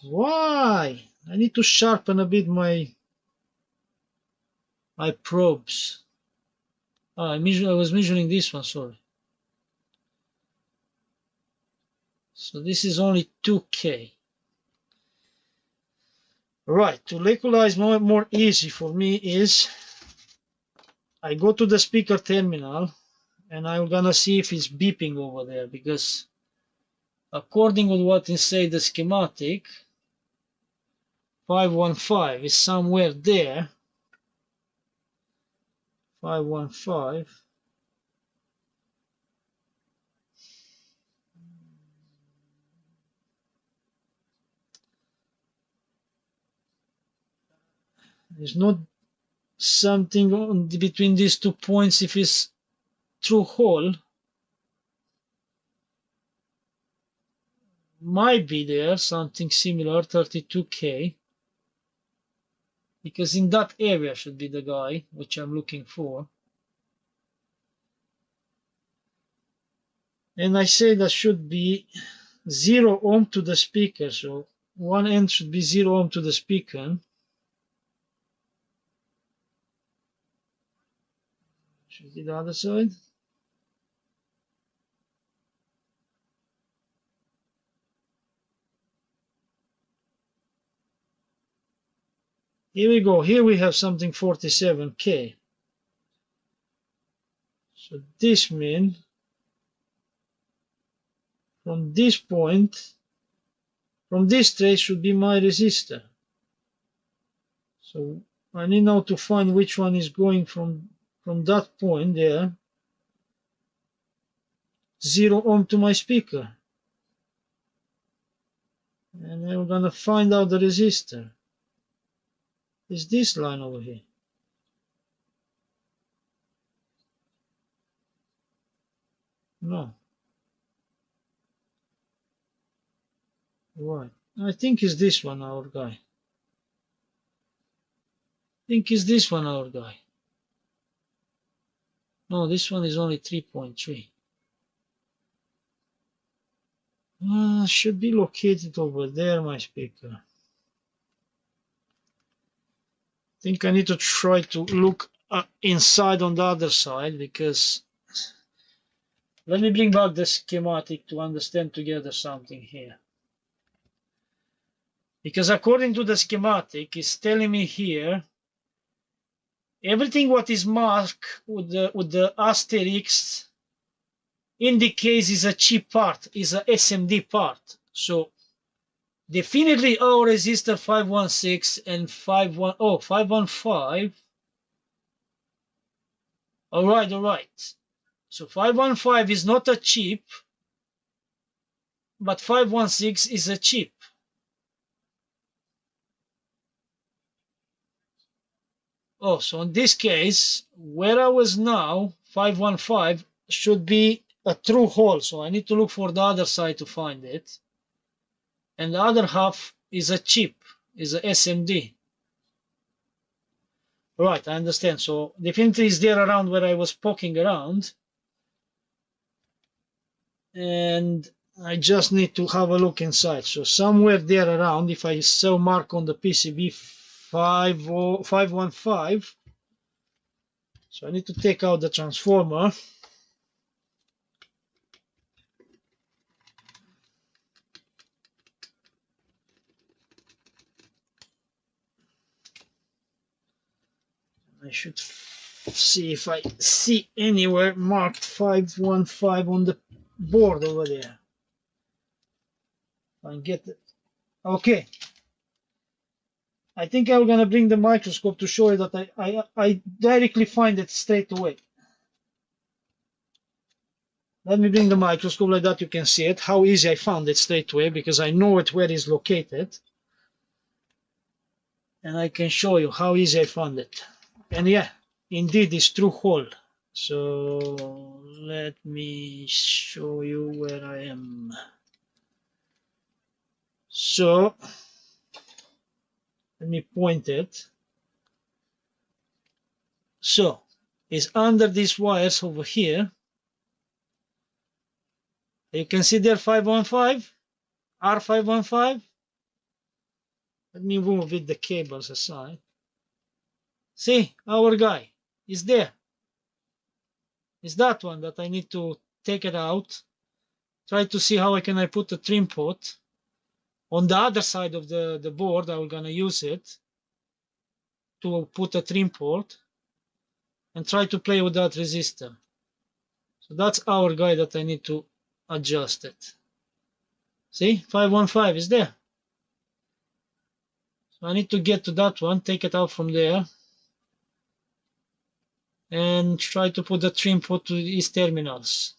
Why? I need to sharpen a bit my probes. I was measuring this one, sorry. So this is only 2K. Right, to localize more easy for me is I go to the speaker terminal and I'm gonna see if it's beeping over there, because according to what inside the schematic, 515 is somewhere there. 515. There's not something on between these 2 points. If it's through hole, might be there something similar, 32K, because in that area should be the guy which I'm looking for. And I say that should be 0 ohm to the speaker, so one end should be 0 ohm to the speaker. Should be the other side. Here we go. Here we have something 47K. So this means from this point, from this trace should be my resistor. So I need now to find which one is going from that point there, 0 ohm to my speaker. And I'm gonna find out the resistor. Is this line over here? No. Right. I think it's this one, our guy. I think it's this one, our guy. No, this one is only 3.3. Should be located over there, my speaker. I think I need to try to look inside on the other side, because let me bring back the schematic to understand together something here. Because according to the schematic, it's telling me here everything what is marked with the asterisk indicates is a chip part, is a SMD part. So definitely our resistor 516 and 515. All right. So 515 is not a chip, but 516 is a chip. Oh, so in this case, where I was now, 515 should be a true hole. So I need to look for the other side to find it. And the other half is a chip, is a SMD. Right, I understand. So definitely is there around where I was poking around. And I just need to have a look inside. So somewhere there around, if I saw mark on the PCB 515, so I need to take out the transformer. I should see if I see anywhere marked 515 on the board over there. I get it. Okay. I think I'm gonna bring the microscope to show you that I directly find it straight away. Let me bring the microscope like that you can see it, how easy I found it straight away, because I know it where it's located. And I can show you how easy I found it. And yeah, indeed it's true hole. So let me show you where I am. So let me point it. So it's under these wires over here. You can see there 515, R515. Let me move with the cables aside. See, our guy is there. It's that one that I need to take it out. Try to see how I put the trim pot. On the other side of the board, I'm gonna use it to put a trim port and try to play with that resistor. So that's our guy that I need to adjust it. See, 515 is there. So I need to get to that one, take it out from there, and try to put the trim port to these terminals.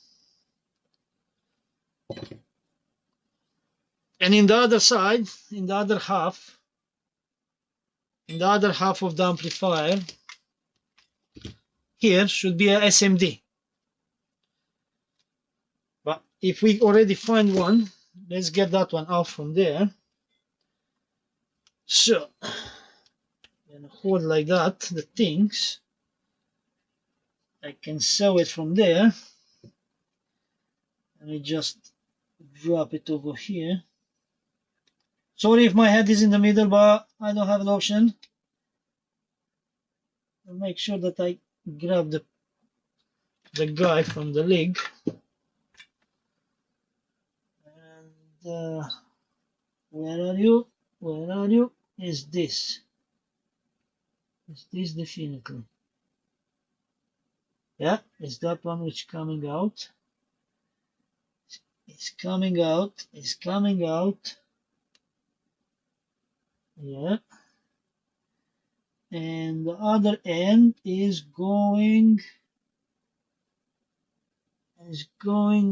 And in the other side, in the other half of the amplifier, here should be a SMD. But if we already find one, let's get that one out from there. So, and hold like that the things. I can sew it from there. And I just drop it over here. Sorry if my head is in the middle, but I don't have an option. I'll make sure that I grab the guy from the leg. And where are you? Where are you? Is this? Is this definitely? Yeah, it's that one which coming out. It's coming out. It's coming out. Yeah. And the other end is going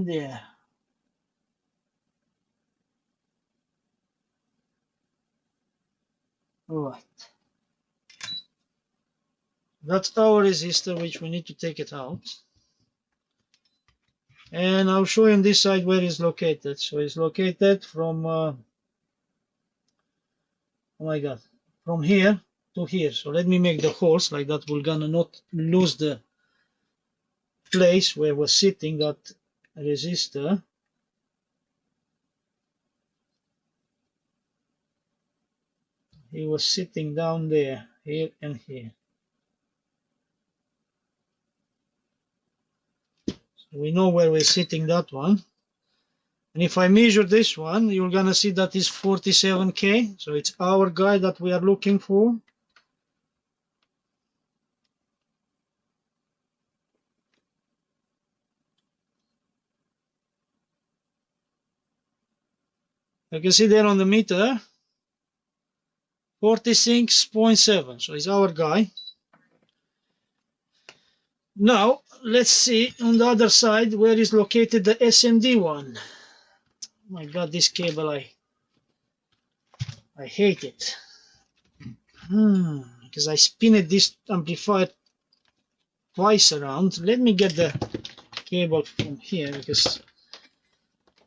there. All right. That's our resistor, which we need to take it out. And I'll show you on this side where it's located. So it's located from, oh my God, from here to here. So let me make the holes like that. We're gonna not lose the place where was sitting that resistor. He was sitting down there, here and here. So we know where we're sitting that one. And if I measure this one, you're gonna see that is 47K. So it's our guy that we are looking for. You can see there on the meter, 46.7. So it's our guy. Now, let's see on the other side where is located the SMD one. Oh my God, this cable, I hate it. Because I spin this amplifier twice around. Let me get the cable from here because it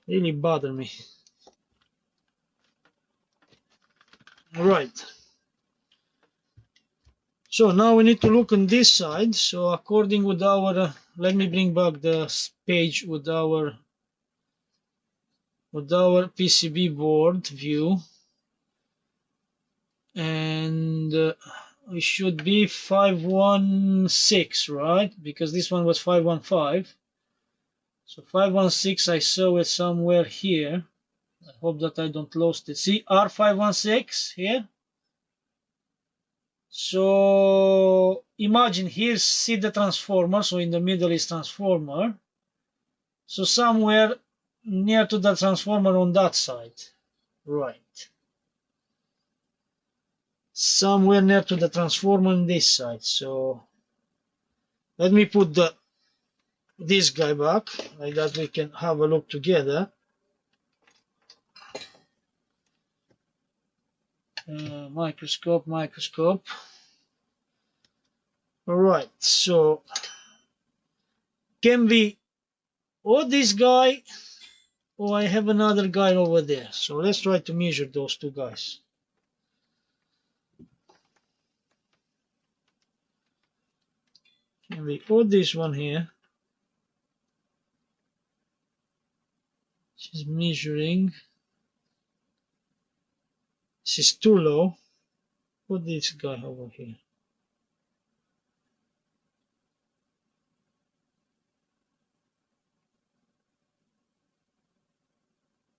really bother me. All right. So now we need to look on this side. So according with our, let me bring back the page with our PCB board view, and it should be 516, right? Because this one was 515. So 516, I saw it somewhere here. I hope that I don't lost it. See R516 here. So imagine here, see the transformer. So in the middle is transformer. So somewhere near to the transformer on that side, right? Somewhere near to the transformer on this side. So let me put this guy back like that. We can have a look together. Microscope. All right. So can be or this guy, or I have another guy over there. So let's try to measure those two guys. Can be or this one here. She's measuring. This is too low. Put this guy over here.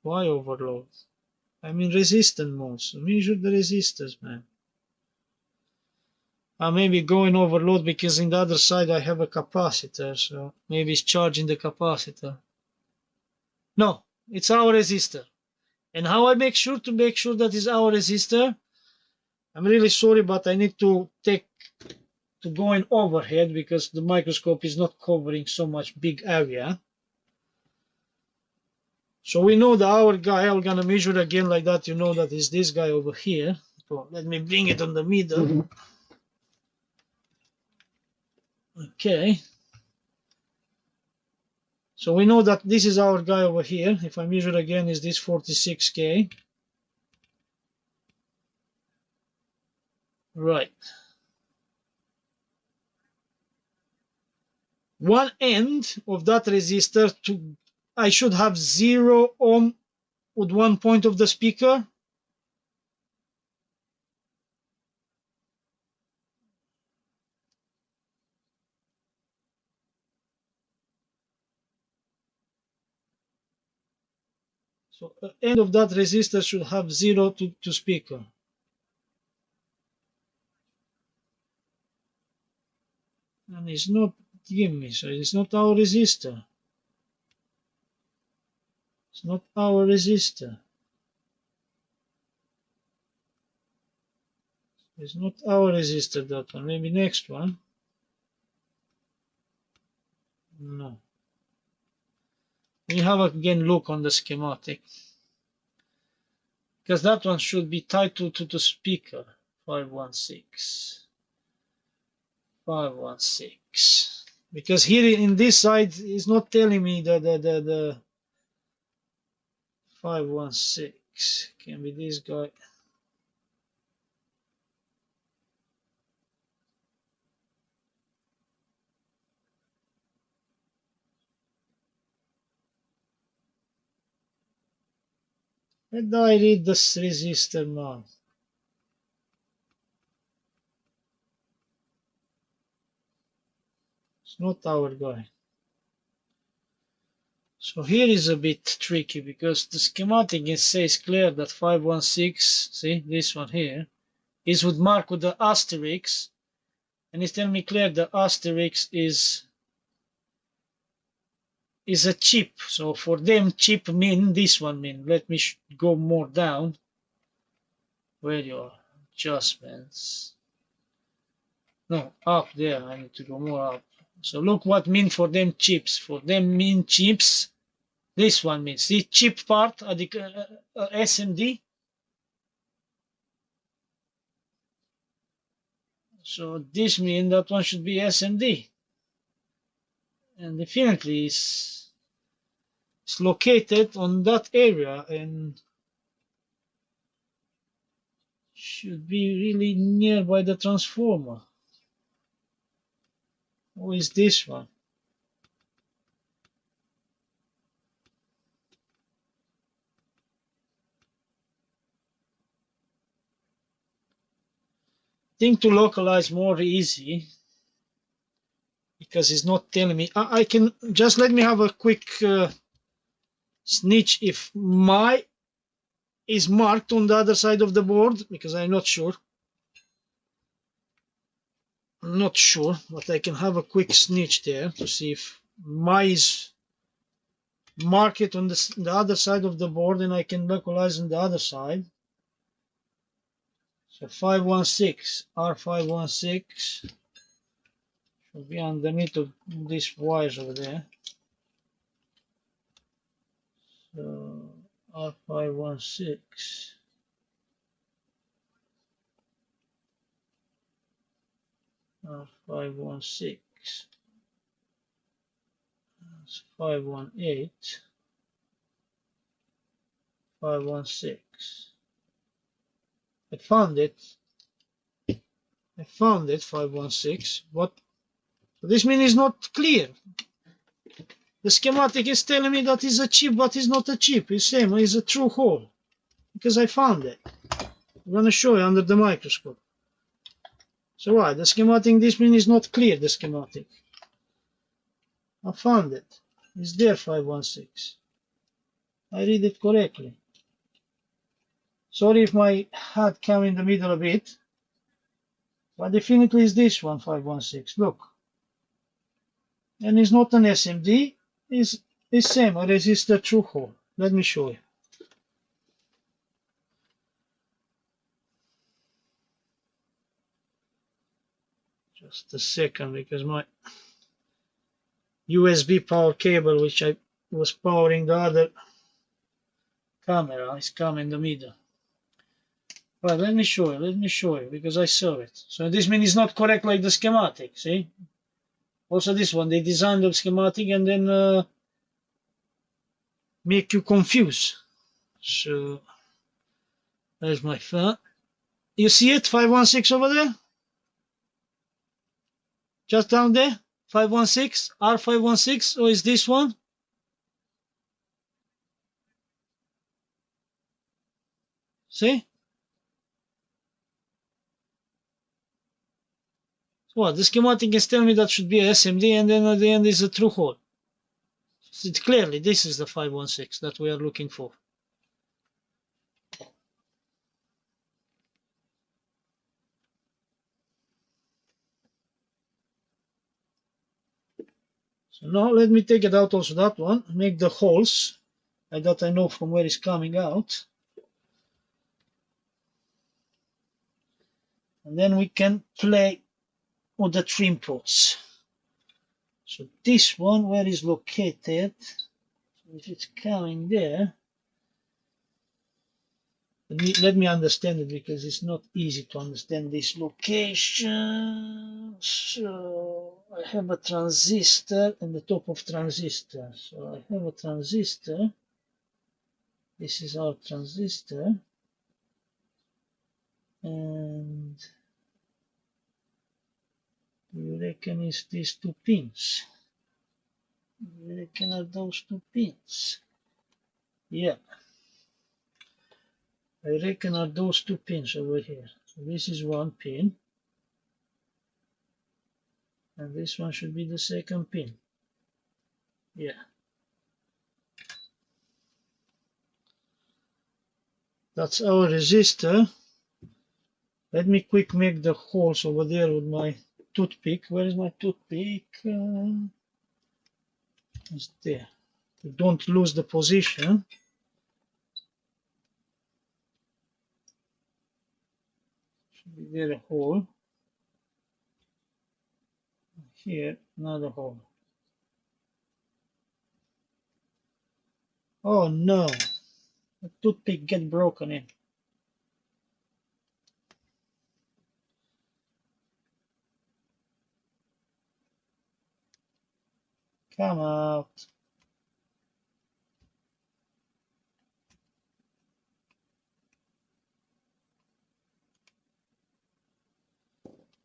Why overload? I'm in resistant mode, so measure the resistors, man. I may be going overload because in the other side I have a capacitor, so maybe it's charging the capacitor. No, it's our resistor. And how I make sure that is our resistor? I'm really sorry, but I need to go in overhead because the microscope is not covering so much big area. So we know that our guy, I'm gonna measure again like that, you know that is this guy over here. So let me bring it on the middle. Okay. So we know that this is our guy over here. If I measure again, is this 46K? Right. One end of that resistor, I should have 0 ohm with one point of the speaker. So the end of that resistor should have 0 to speaker. And it's not giving me, so it's not our resistor. It's not our resistor. It's not our resistor, that one. Maybe next one. No. We have again look on the schematic. Because that one should be tied to the speaker. 516. 516. Because here in this side is not telling me the 516. Can be this guy. And I read this resistor now. It's not our guy. So here is a bit tricky because the schematic it says clear that 516, see this one here, is would mark with the asterisk, and it's telling me clear the asterisk is a chip. So for them chip mean this one mean. Let me go more down. Where you are? Adjustments. No, up there. I need to go more up. So look what mean for them chips. For them mean chips. This one means the chip part, SMD. So this means that one should be SMD. And definitely it's located on that area and should be really nearby the transformer. Who is this one? Think to localize more easy because it's not telling me. I can just let me have a quick snitch if my is marked on the other side of the board because I'm not sure. I'm not sure, but I can have a quick snitch there to see if my is marked on the other side of the board and I can localize on the other side. So 516, R516 should be underneath of these wires over there. So R516. R516. That's 518. 516. I found it. 516. What? So this means it's not clear. The schematic is telling me that it's a chip, but it's not a chip. It's same. It's a true hole because I found it. I'm gonna show you under the microscope. So why? The schematic, this means is not clear, the schematic. I found it. It's there, 516. I read it correctly. Sorry if my hat came in the middle a bit. But definitely is this one, 516. Look. And it's not an SMD. It's same, a resistor through hole. Let me show you. Just a second, because my USB power cable, which I was powering the other camera, is come in the middle. Right, let me show you, because I saw it. So this means it's not correct like the schematic, see? Also this one, they designed the schematic and then make you confuse. So there's my phone. You see it, 516 over there? Just down there? 516, R516, or is this one? See? Well, the schematic is telling me that should be a SMD and then at the end is a true hole. So clearly, this is the 516 that we are looking for. So now let me take it out also that one, make the holes that I know from where it's coming out. And then we can play with the trim ports. So this one, where is located, if it's coming there, let me understand it because it's not easy to understand this location. So I have a transistor and the top of transistor. So I have a transistor. This is our transistor. And you reckon it's these two pins. You reckon are those two pins? Yeah. I reckon are those two pins over here. So this is one pin, and this one should be the second pin. Yeah. That's our resistor. Let me quick make the holes over there with my toothpick. Where is my toothpick? It's there. Don't lose the position. Should be there a hole. Here, another hole. Oh no! The toothpick get broken in. Come out.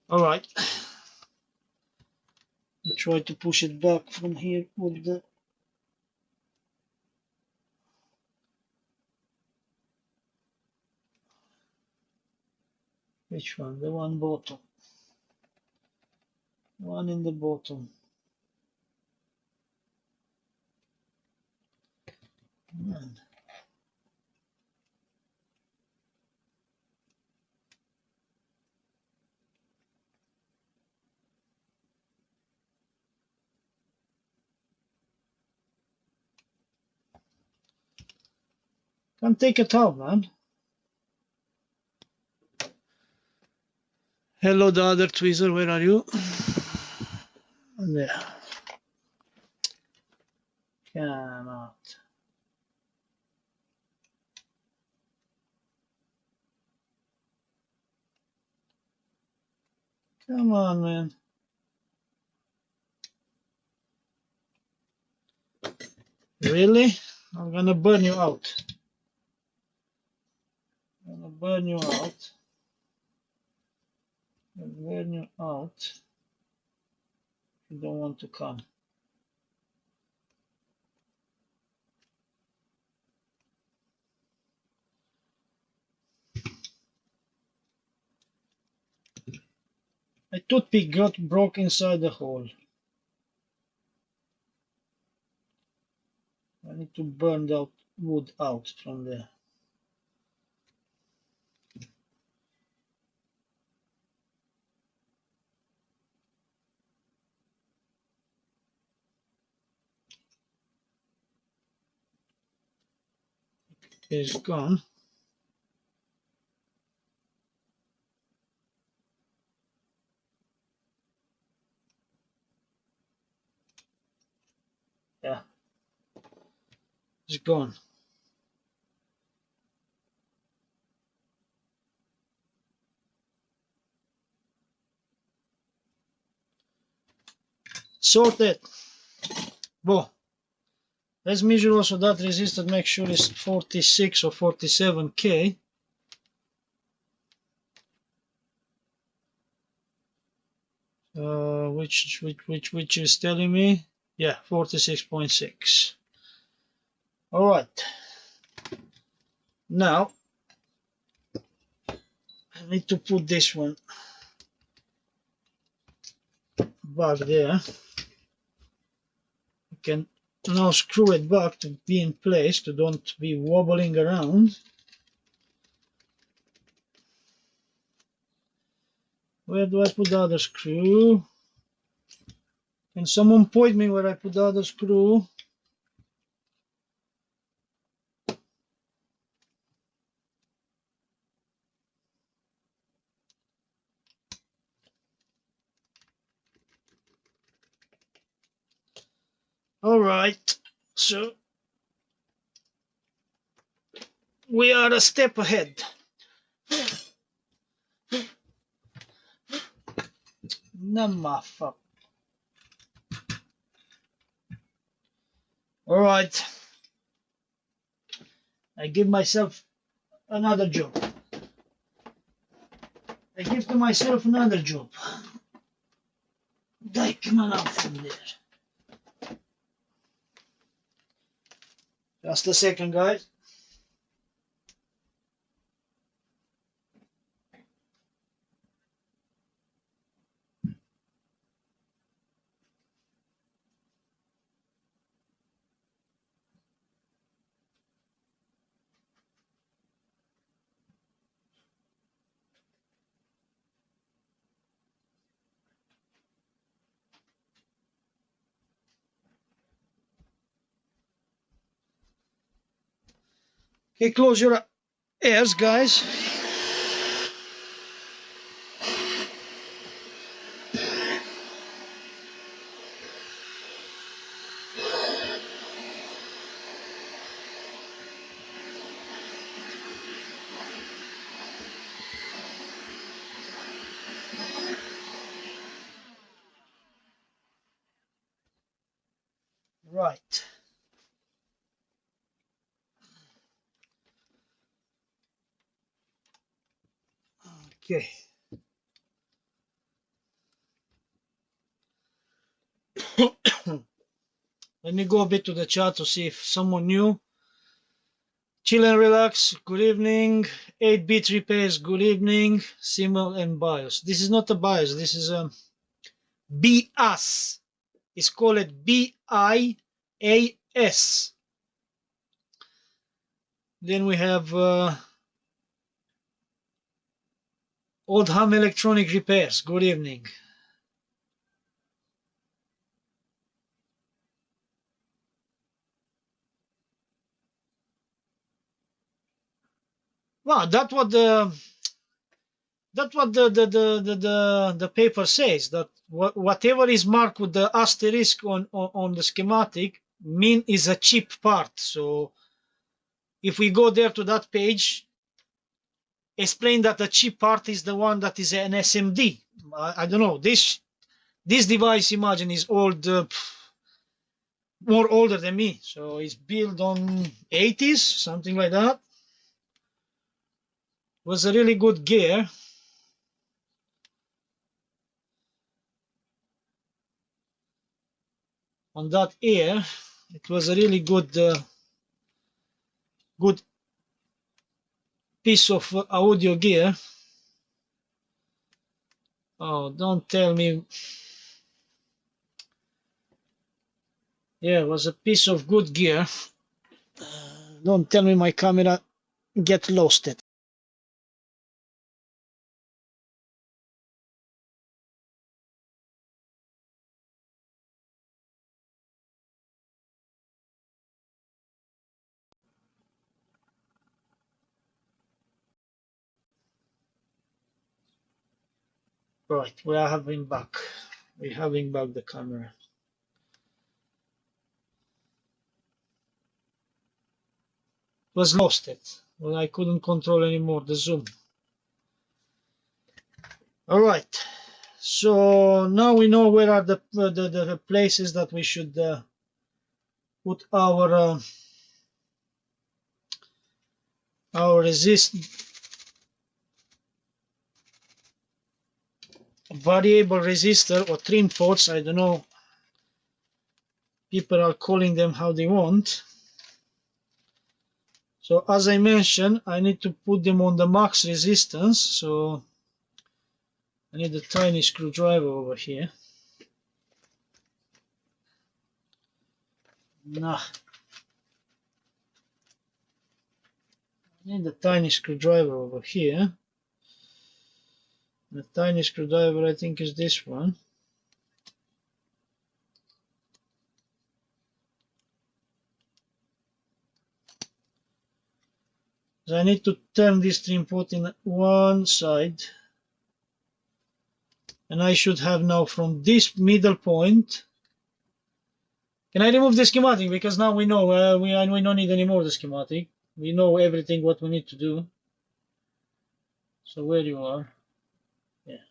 Alright. I try to push it back from here with the which one? The one bottom. One in the bottom. Man. Can't take it out, man. Hello, the other tweezer. Where are you? There. Come out. Come on, man. Really? I'm gonna burn you out. I'm gonna burn you out. I'll burn you out. You don't want to come. My toothpick got broke inside the hole. I need to burn that wood out from there. It's gone. Yeah, it's gone. Sorted. Whoa. Let's measure also that resistor, make sure it's 46 or 47K. Which is telling me, yeah, 46.6. All right. Now I need to put this one back there. You can now screw it back to be in place, to don't be wobbling around. Where do I put the other screw? Can someone point me where I put the other screw? All right, so we are a step ahead. Namafa. All right, I give myself another job. I give to myself another job. They come out from there. Just a second, guys. Okay, close your ears, guys. Right. Okay. Let me go a bit to the chat to see if someone new. Chill and relax, good evening. 8-bit repairs, good evening. Simul and BIOS. This is not a BIOS, this is a BIAS. It's called BIAS. Then we have Oldham Electronic Repairs, good evening. Well, that's what the paper says, that whatever is marked with the asterisk on the schematic mean is a cheap part. So if we go there to that page, explain that the cheap part is the one that is an SMD. I don't know, this device, imagine, is old, more older than me, so it's built on 80s, something like that. Was a really good gear. On that air, it was a really good good piece of audio gear. Oh, don't tell me. Yeah, it was a piece of good gear. Don't tell me my camera get lost it. Right, we are having back. We're having back the camera. Was lost it. Well, I couldn't control anymore the zoom. All right. So now we know where are the places that we should put our resist variable resistor or trim ports. I don't know. People are calling them how they want. So as I mentioned, I need to put them on the max resistance. So I need a tiny screwdriver over here. Nah. I need a tiny screwdriver over here. The tiny screwdriver, I think, is this one. So I need to turn this trim port in one side. And I should have now from this middle point. Can I remove the schematic? Because now we know we don't need any more the schematic. We know everything what we need to do. So where you are. Yeah.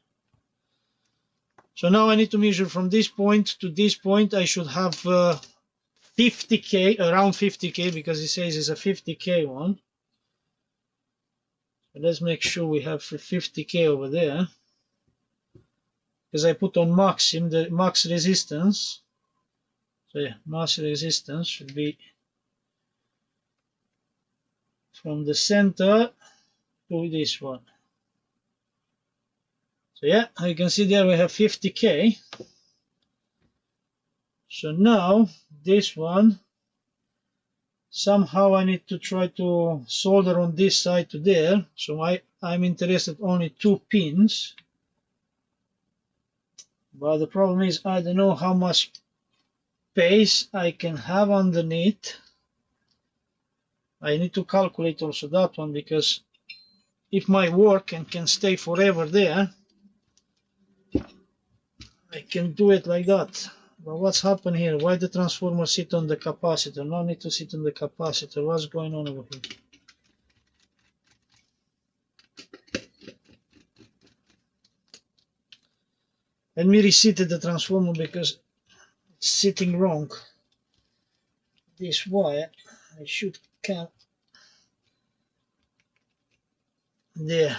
So now I need to measure from this point to this point. I should have 50K, around 50K, because it says it's a 50K one. So let's make sure we have 50K over there. Because I put on maximum, the max resistance. So yeah, max resistance should be from the center to this one. So yeah, you can see there we have 50K. So now this one, somehow I need to try to solder on this side to there. So I'm interested only 2 pins. But the problem is I don't know how much space I can have underneath. I need to calculate also that one, because if my work and can stay forever there, I can do it like that. But what's happened here? Why the transformer sit on the capacitor? No need to sit on the capacitor. What's going on over here? Let me reset the transformer because it's sitting wrong. This wire, I should come there.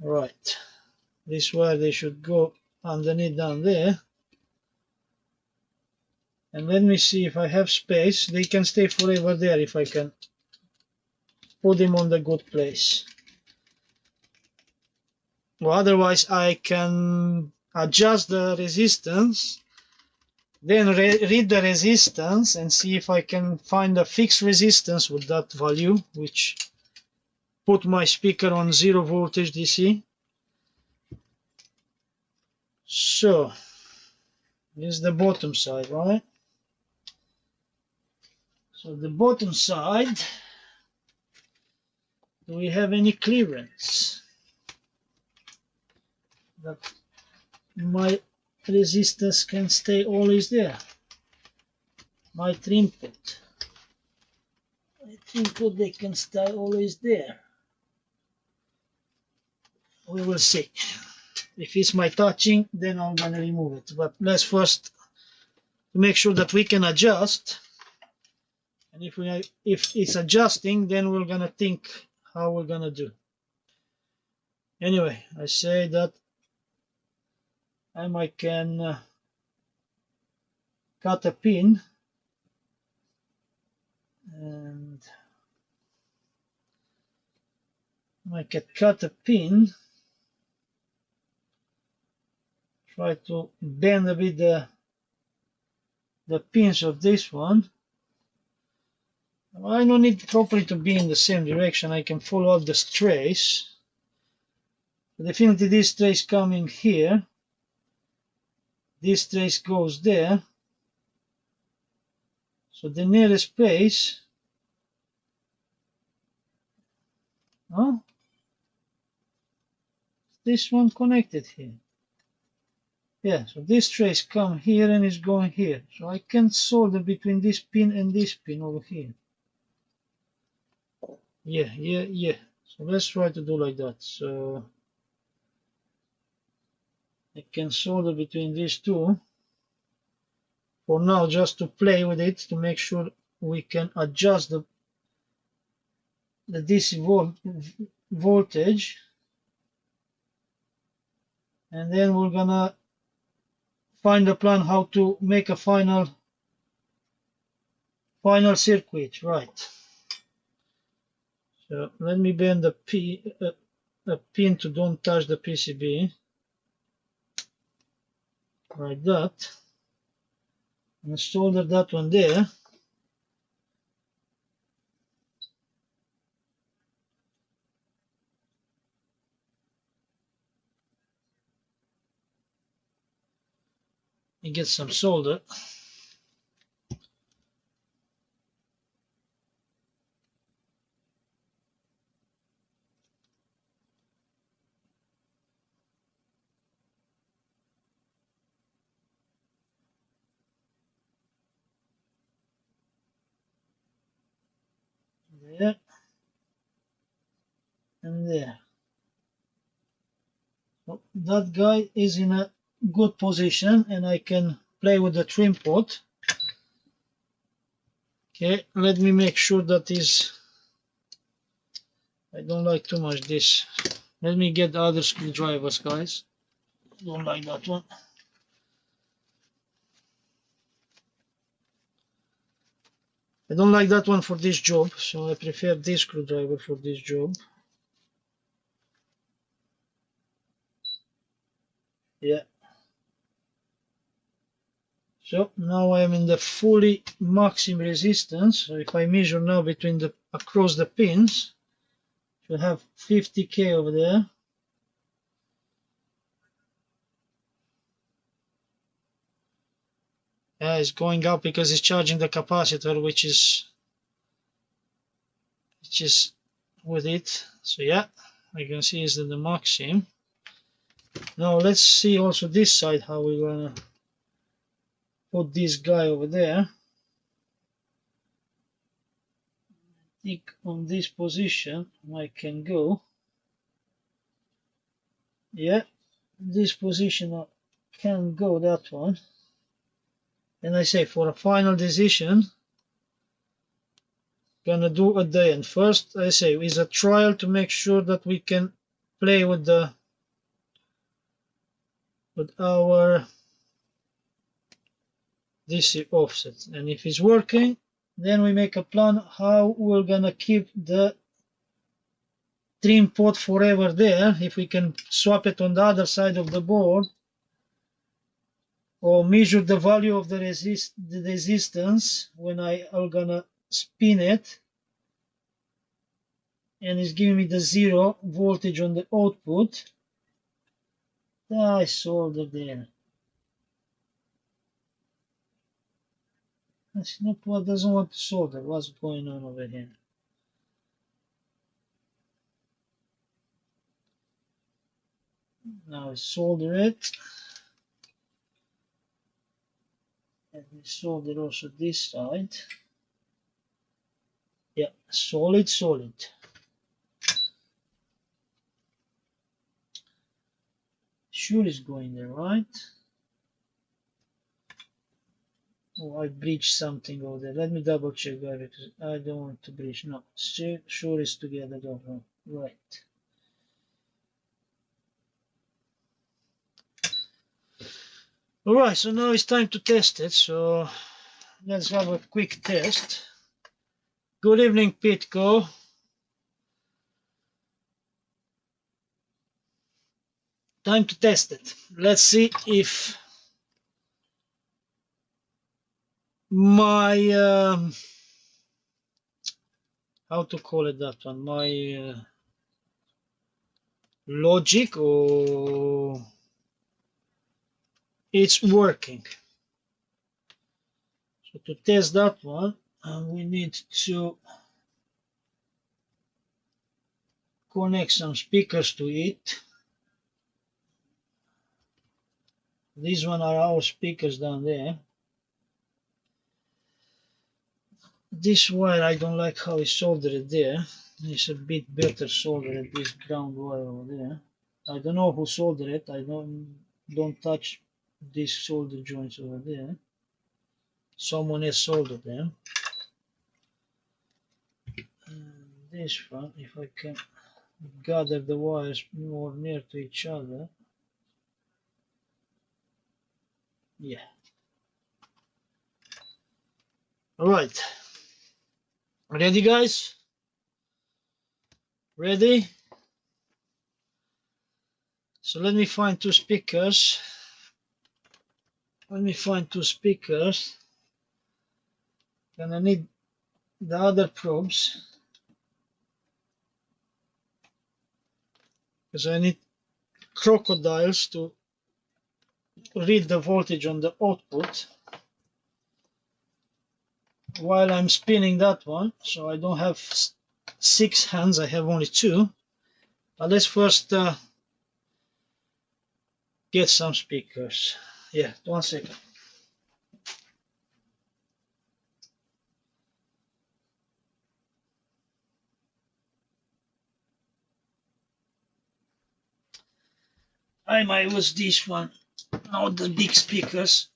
Right. This wire, they should go underneath down there. And let me see if I have space. They can stay forever there if I can put them on the good place. Or otherwise I can adjust the resistance, then read the resistance and see if I can find a fixed resistance with that value, which put my speaker on 0 voltage DC. So this is the bottom side, right? So the bottom side, do we have any clearance that my resistance can stay always there? My input, they can stay always there. We will see. If it's my touching, then I'm gonna remove it. But let's first make sure that we can adjust. And if it's adjusting, then we're gonna think how we're gonna do. Anyway, I say that I can cut a pin, and I can cut a pin, try to bend a bit the pins of this one. I don't need properly to be in the same direction. I can follow up the trace. Definitely this trace coming here. This trace goes there. So the nearest place, this one connected here. Yeah, so this trace come here and is going here. So I can solder between this pin and this pin over here. Yeah. So let's try to do like that. So I can solder between these two. For now, just to play with it, to make sure we can adjust the DC voltage. And then we're gonna find a plan how to make a final circuit, right? So let me bend the pin to don't touch the PCB, like that, and solder that one there. And get some solder. There and there. So that guy is in a good position, and I can play with the trim pot. Okay, let me make sure that is. I don't like too much this. Let me get the other screwdrivers, guys. Don't like that one. I don't like that one for this job, so I prefer this screwdriver for this job. Yeah. So now I am in the fully maximum resistance. So if I measure now between across the pins, you have 50K over there. It's going up because it's charging the capacitor, which is with it. So yeah, I can see is the maximum. Now let's see also this side how we're gonna put this guy over there. I think on this position I can go. Yeah, this position I can go that one. And I say for a final decision, gonna do at the end. First, I say is a trial to make sure that we can play with our DC offset, and if it's working, then we make a plan how we're gonna keep the trim pot forever there. If we can swap it on the other side of the board, or measure the value of the resistance when I'm gonna spin it, and it's giving me the 0 voltage on the output. I soldered there. Snapbot doesn't want to solder. What's going on over here? Now I solder it. And we solder also this side. Yeah, solid. Sure is going there, right? Oh, I breached something over there. Let me double check that because I don't want to breach. No, sure is together. Don't know. Right. Alright, so now it's time to test it. So let's have a quick test. Good evening, Pitco. Time to test it. Let's see if my how to call it that one, my logic, or it's working. So to test that one, we need to connect some speakers to it. These one are our speakers down there. This wire, I don't like how it's soldered there. It's a bit better soldered, this ground wire over there. I don't know who soldered it. I don't touch these solder joints over there. Someone else soldered them. And this one, if I can gather the wires more near to each other. Yeah. All right. Ready, guys? Ready? So let me find two speakers. And I need the other probes because I need crocodiles to read the voltage on the output while I'm spinning that one. So I don't have 6 hands, I have only 2. But let's first get some speakers. Yeah, 1 second. I might use this one, not the big speakers.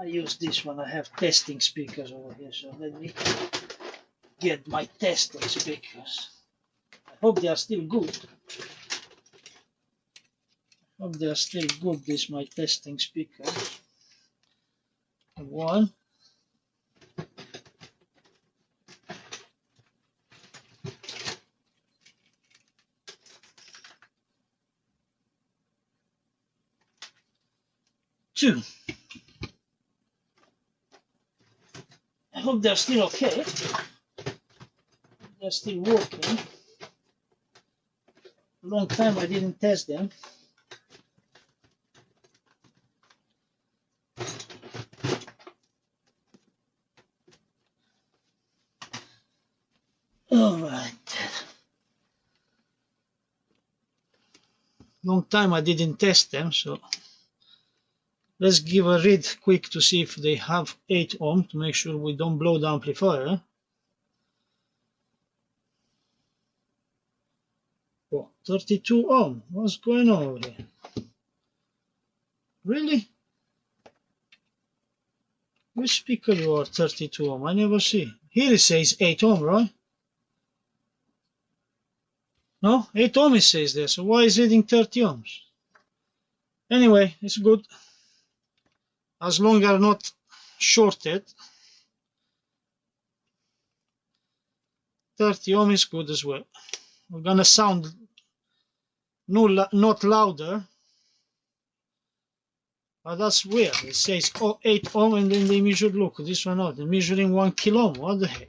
I use this one. I have testing speakers over here, so let me get my testing speakers. I hope they are still good. This my testing speakers. 1. 2. I hope they're still okay. They're still working. Long time I didn't test them. Right. Long time I didn't test them, so let's give a read quick to see if they have 8 ohm to make sure we don't blow the amplifier. Oh, 32 ohm. What's going on over here? Really? Which speaker you are 32 ohm? I never see. Here it says 8 ohm, right? No, 8 ohm it says there, so why is it reading 30 ohms? Anyway, it's good. As long as not shorted, 30 ohm is good as well. We're gonna sound not louder, but that's weird. It says 8 ohm and then they measured, look, this one out, they're measuring 1 kilo ohm. What the heck?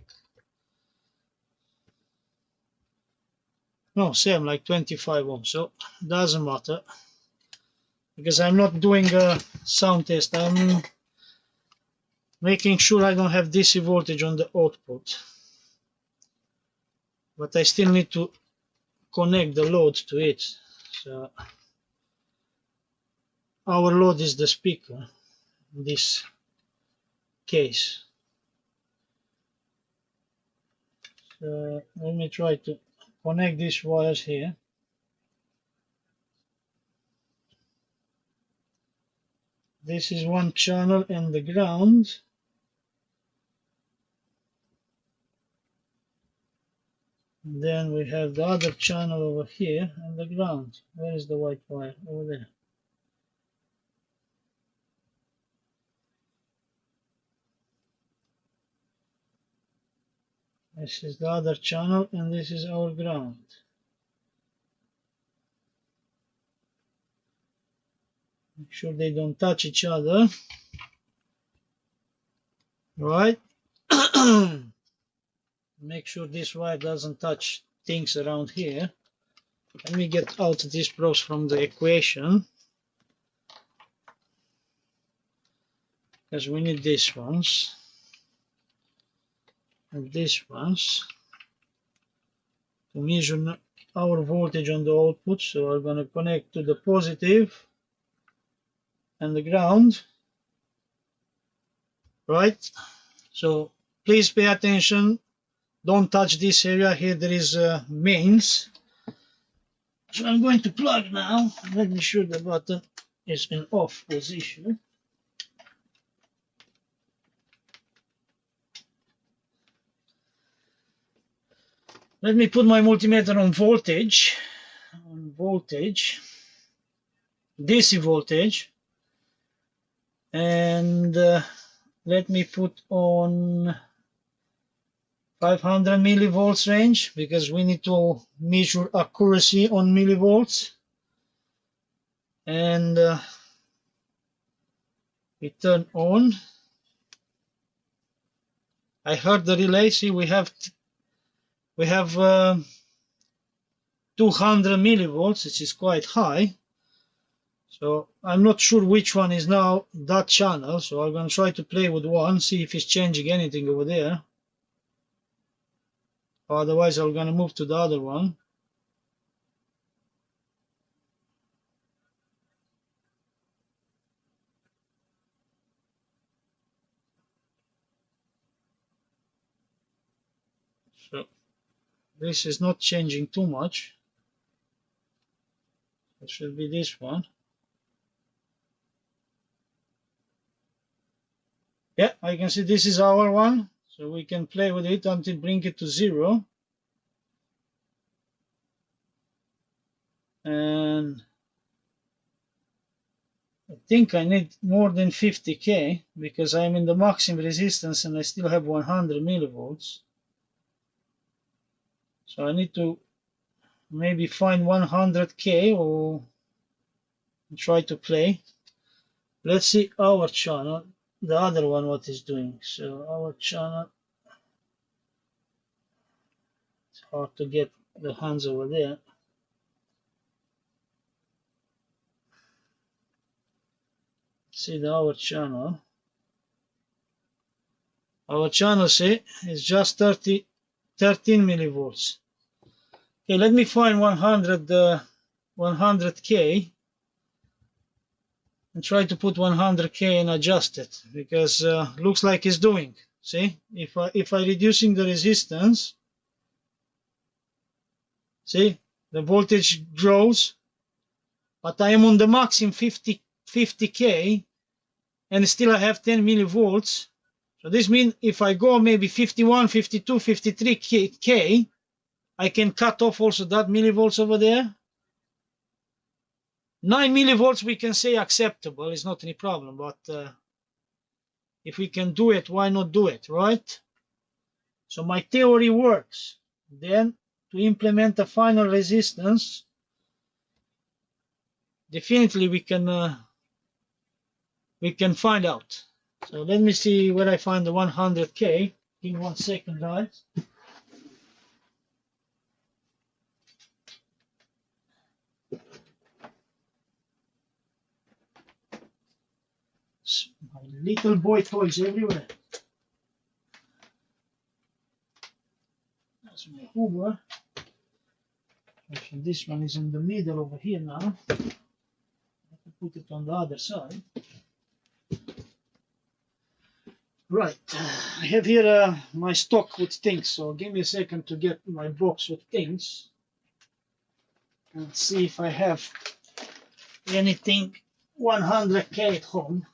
No, same like 25 ohm, so doesn't matter. Because I'm not doing a sound test, I'm making sure I don't have DC voltage on the output. But I still need to connect the load to it. So our load is the speaker in this case. So let me try to connect these wires here. This is one channel and the ground. And then we have the other channel over here and the ground. Where is the white wire? Over there. This is the other channel and this is our ground. Make sure they don't touch each other. Right? Make sure this wire doesn't touch things around here. Let me get out these probes from the equation, because we need these ones and these ones to measure our voltage on the output. So we're going to connect to the positive and the ground, right? So please pay attention, don't touch this area here. There is mains, so I'm going to plug now. Let me sure the button is in off position. Let me put my multimeter on voltage, DC voltage, and let me put on 500 millivolts range, because we need to measure accuracy on millivolts. And we turn on. I heard the relay. See, we have 200 millivolts, which is quite high. So I'm not sure which one is now that channel. So I'm going to try to play with one, see if it's changing anything over there. Otherwise, I'm going to move to the other one. So this is not changing too much. It should be this one. Yeah, I can see this is our one. So we can play with it until bring it to 0. And I think I need more than 50k because I'm in the maximum resistance and I still have 100 millivolts. So I need to maybe find 100k or try to play. Let's see our channel, the other one, what is doing. So our channel, it's hard to get the hands over there. See our channel. Our channel, see, is just 30 13 millivolts. Okay, let me find 100K and try to put 100K and adjust it, because looks like it's doing. See, if I reducing the resistance, see, the voltage grows, but I am on the maximum 50K and still I have 10 millivolts. So this means if I go maybe 51, 52, 53K, I can cut off also that millivolts over there. 9 millivolts we can say acceptable, it's not any problem, but if we can do it, why not do it, right? So my theory works. Then to implement a final resistance, definitely we can find out. So let me see where I find the 100K. Give me 1 second, guys. My little boy toys everywhere. That's my Hoover. Actually, this one is in the middle over here now. I have to put it on the other side. Right, I have here my stock with things, so give me a second to get my box with things and see if I have anything 100K at home.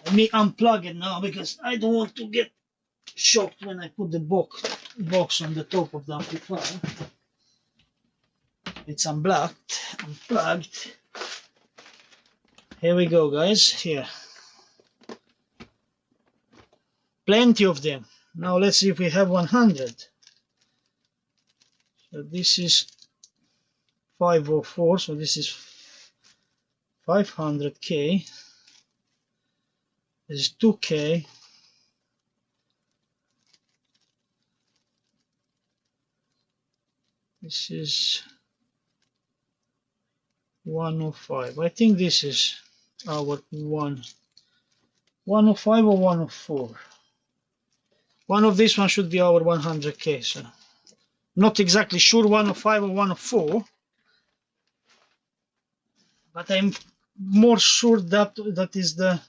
Let me unplug it now because I don't want to get shocked when I put the box on the top of the amplifier. It's unplugged. Here we go, guys. Here, plenty of them. Now let's see if we have 100. So this is 504, so this is 500K. This is 2K. This is 105. I think this is our 105 or 104. One of these one should be our 100K. So not exactly sure 105 or 104, but I'm more sure that is the,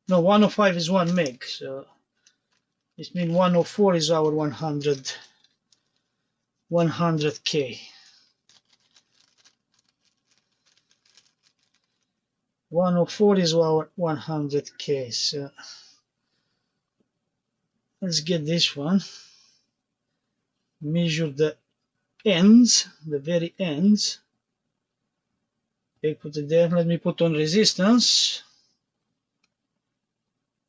no, 105 is 1 meg. So this means 104 is our 100K. 104 is our 100K. So let's get this one. Measure the ends, the very ends. Okay, put it there. Let me put on resistance.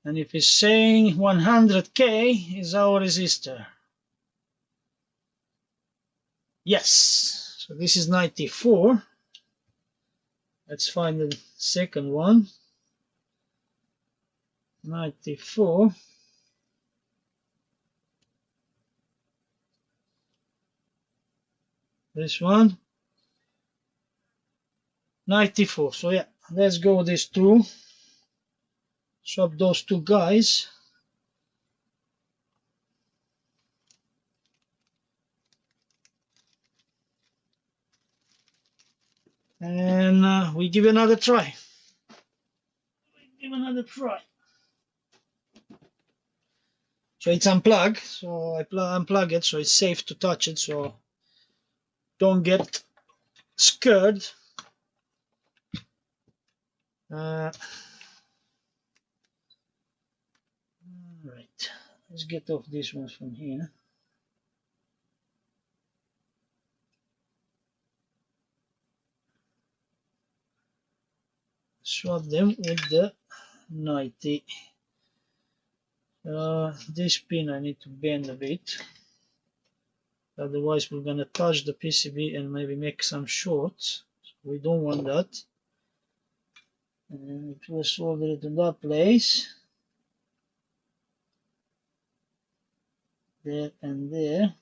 And if it's saying 100K is our resistor. Yes. So this is 94. Let's find the second one. 94. This one. 94. So yeah, let's go with these two. Swap those two guys. And we give another try. So it's unplugged. So I unplug it, so it's safe to touch it. So don't get scared. Right. Let's get off these ones from here. Swap them with the 90. This pin I need to bend a bit, otherwise we're gonna touch the PCB and maybe make some shorts. So we don't want that. And it was soldered in that place, there and there.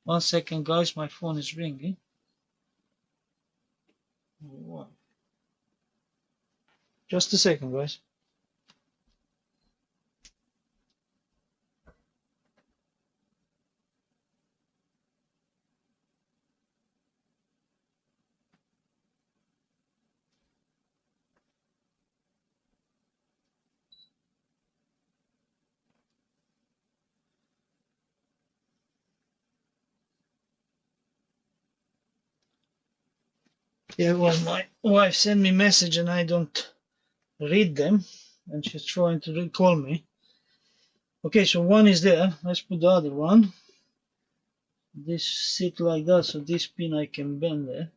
One second, guys, my phone is ringing. Just a second, guys. Yeah, well, my wife sent me a message and I don't read them, and she's trying to recall me. Okay, so one is there. Let's put the other one. This sit like that, so this pin I can bend there.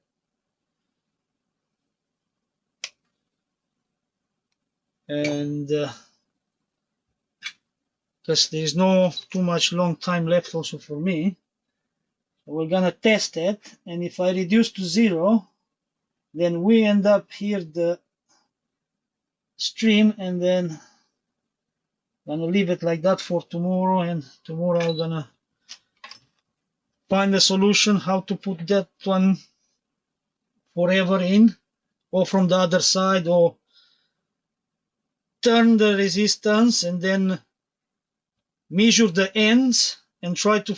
And because there's no too much long time left also for me, so we're gonna test it. And if I reduce to 0, then we end up here the stream, and then gonna leave it like that for tomorrow, and tomorrow I'm gonna find a solution how to put that one forever in, or from the other side, or turn the resistance and then measure the ends and try to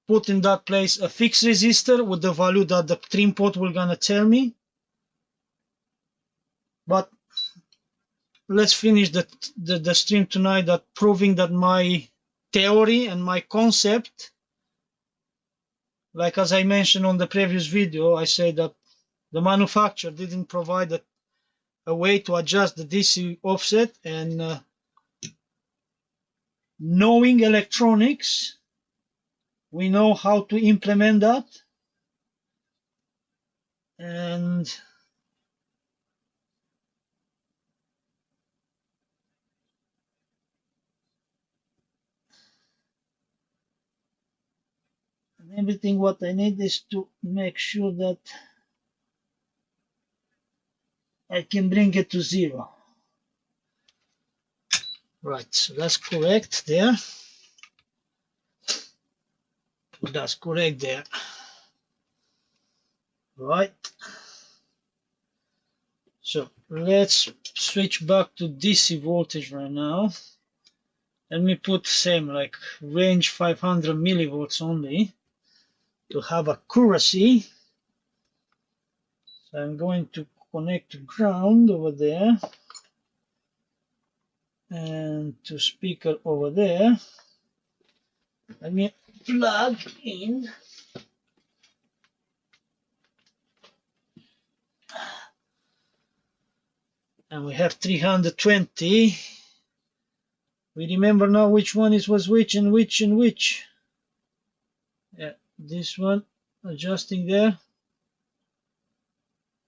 put in that place a fixed resistor with the value that the trim pot will gonna tell me. But let's finish the stream tonight, that proving that my theory and my concept, like as I mentioned on the previous video, I said that the manufacturer didn't provide a way to adjust the DC offset, and knowing electronics, we know how to implement that. And everything what I need is to make sure that I can bring it to 0. Right, so that's correct there. That's correct there. Right. So let's switch back to DC voltage right now. Let me put same like range 500 millivolts only to have accuracy. So I'm going to connect to ground over there and to speaker over there. Let me plug in. And we have 320. We remember now which one was which and which and which. Yeah, this one adjusting there.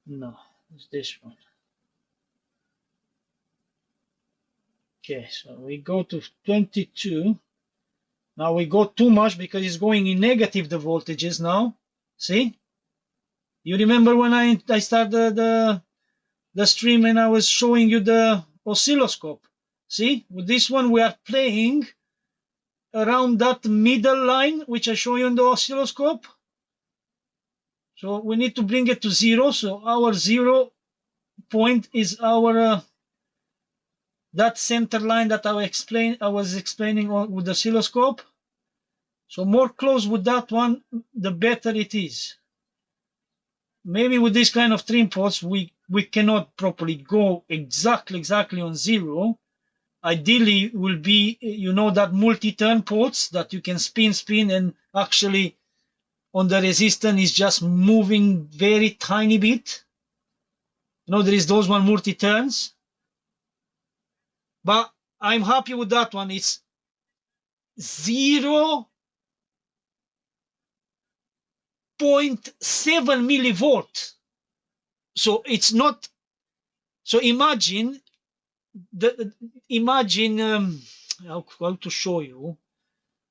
No, it's this one. Okay, so we go to 22. Now we go too much because it's going in negative, the voltages now. See? You remember when I started the stream and I was showing you the oscilloscope? See? With this one we are playing around that middle line which I show you in the oscilloscope. So we need to bring it to 0. So our 0 point is our that center line that I was explaining with the oscilloscope. So more close with that one, the better it is. Maybe with this kind of trim pots, we cannot properly go exactly on 0. Ideally will be, you know, that multi-turn pots that you can spin, and actually on the resistance is just moving very tiny bit. You know, there is those one multi-turns. But I'm happy with that one. It's 0.7 millivolt. So it's not. So imagine how to show you.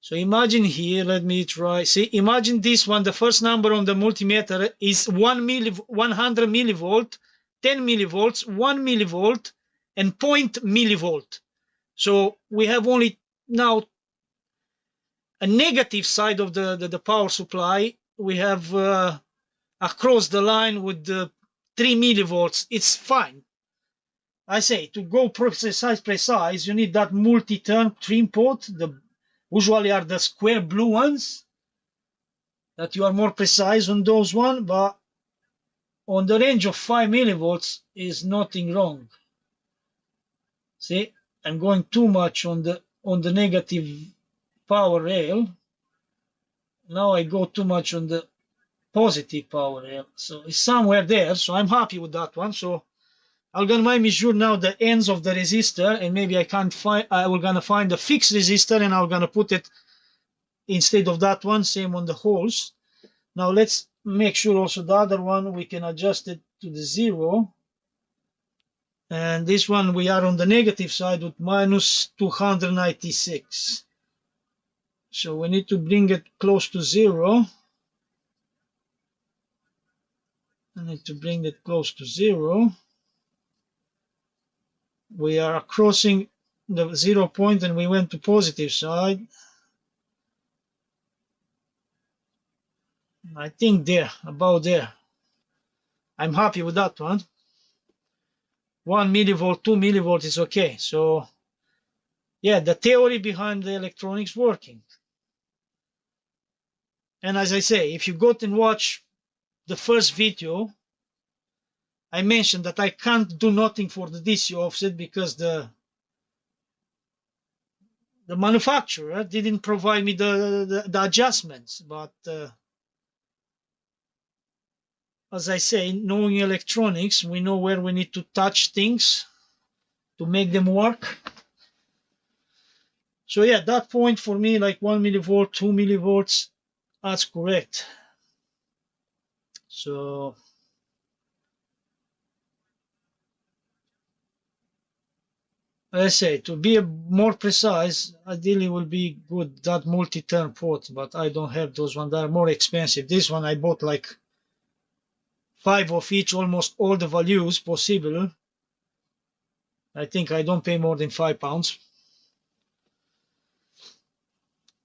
So imagine here. Let me try. See, imagine this one. The first number on the multimeter is 100 millivolt, 10 millivolts, 1 millivolt, and 0.0 millivolt. So we have only now a negative side of the power supply. We have across the line with the 3 millivolts. It's fine. I say to go precise, you need that multi-turn trim pot. The usually are the square blue ones that you are more precise on those one, but on the range of 5 millivolts is nothing wrong. See, I'm going too much on the negative power rail. Now I go too much on the positive power rail. So it's somewhere there. So I'm happy with that one. So I'm gonna measure now the ends of the resistor, and maybe I will gonna find a fixed resistor, and I'm gonna put it instead of that one, same on the holes. Now let's make sure also the other one we can adjust it to the 0. And this one we are on the negative side with minus 296. So we need to bring it close to 0. I need to bring it close to 0. We are crossing the 0 point and we went to positive side. I think there, about there. I'm happy with that one. 1 millivolt, 2 millivolt is okay. So yeah, the theory behind the electronics working. And as I say, if you go and watch the first video, I mentioned that I can't do nothing for the DC offset because the manufacturer didn't provide me the adjustments. But as I say, knowing electronics, we know where we need to touch things to make them work. So yeah, that point for me, like 1 millivolt, 2 millivolts, that's correct. So as I say, to be more precise, ideally will be good that multi-turn port, but I don't have those ones. They're more expensive. This one I bought like 5 of each, almost all the values possible. I think I don't pay more than £5.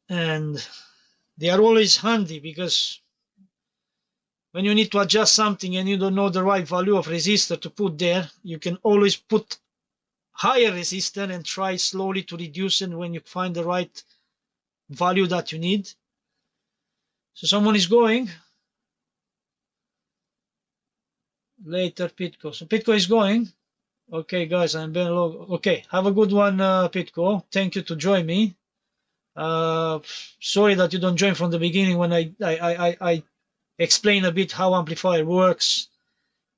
And they are always handy because when you need to adjust something and you don't know the right value of resistor to put there, you can always put higher resistor and try slowly to reduce it when you find the right value that you need. So someone is going. Later, Pitco. So Pitco is going. Okay, guys, I'm Ben Log. Okay, have a good one, Pitco. Thank you to join me. Sorry that you don't join from the beginning when I explain a bit how amplifier works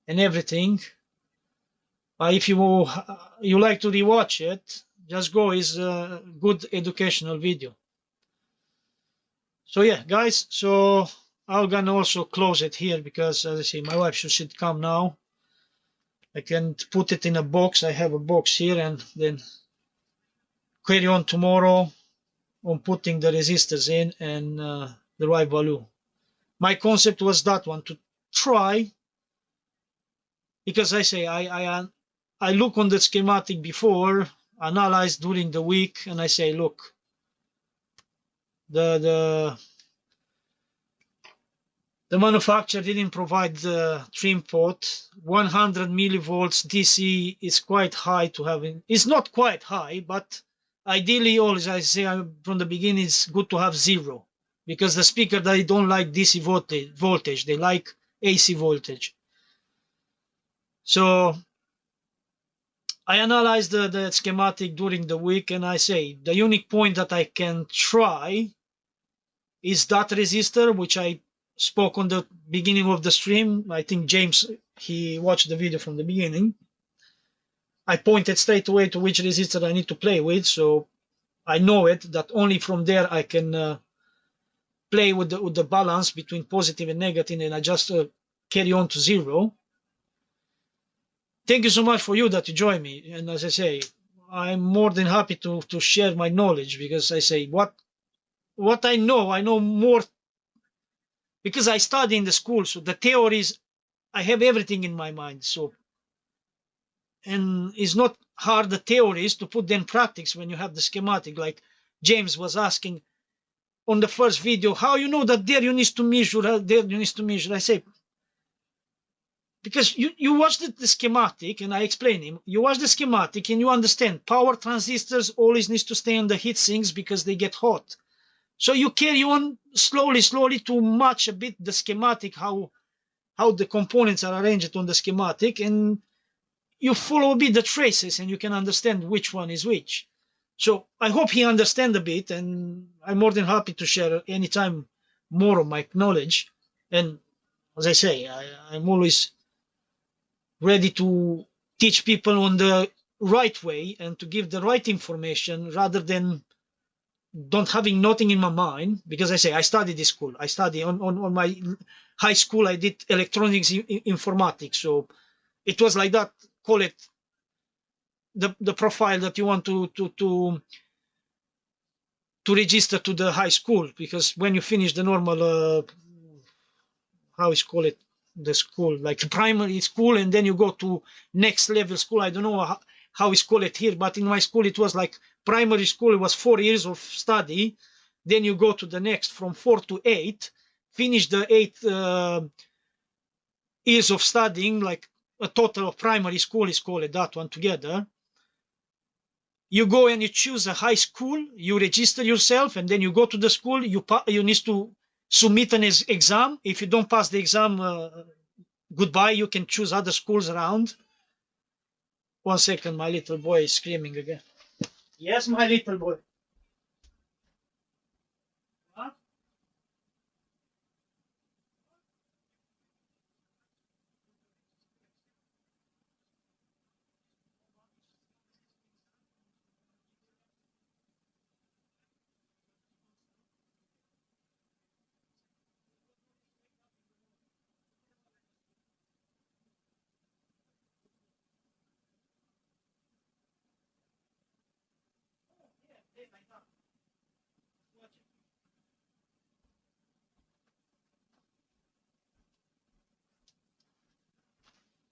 and everything. If you like to rewatch it, just go. It's a good educational video. So yeah, guys. So I'm gonna also close it here because, as I say, my wife should come now. I can put it in a box. I have a box here, and then carry on tomorrow on putting the resistors in and the right value. My concept was that one, to try, because I say I look on the schematic before, analyze during the week, and I say, look, the manufacturer didn't provide the trim pot. 100 millivolts DC is quite high to have. It's not quite high, but ideally, always I say from the beginning, it's good to have 0, because the speaker, they don't like DC voltage. They like AC voltage. So I analyzed the schematic during the week, and I say the unique point that I can try is that resistor, which I spoke on the beginning of the stream. I think James, he watched the video from the beginning. I pointed straight away to which resistor I need to play with, so I know it, that only from there I can play with the balance between positive and negative, and I just carry on to 0. Thank you so much for you that you join me. And as I say, I'm more than happy to share my knowledge, because I say what I know more because I study in the school. So the theories, I have everything in my mind. So, and it's not hard, the theories, to put them in practice when you have the schematic. Like James was asking on the first video, how you know that there you need to measure, there you need to measure. I say, because you watch the schematic, and I explain him. You watch the schematic and you understand power transistors always needs to stay on the heat sinks because they get hot. So you carry on slowly to match a bit the schematic, how the components are arranged on the schematic, and you follow a bit the traces and you can understand which one is which. So I hope he understands a bit, and I'm more than happy to share anytime more of my knowledge. And as I say, I'm always ready to teach people on the right way and to give the right information rather than don't having nothing in my mind. Because I say I studied this school. I study on my high school. I did electronics informatics. So it was like that. Call it the profile that you want to register to the high school, because when you finish the normal how is call it, the school like primary school, and then you go to next level school. I don't know how it's called it here, but in my school it was like primary school. It was 4 years of study, then you go to the next from 4 to 8, finish the 8 years of studying, like a total of primary school is called that one together. You go and you choose a high school, you register yourself, and then you go to the school. You need to submit an exam. If you don't pass the exam, goodbye. You can choose other schools around. 1 second, my little boy is screaming again. Yes, my little boy. Huh?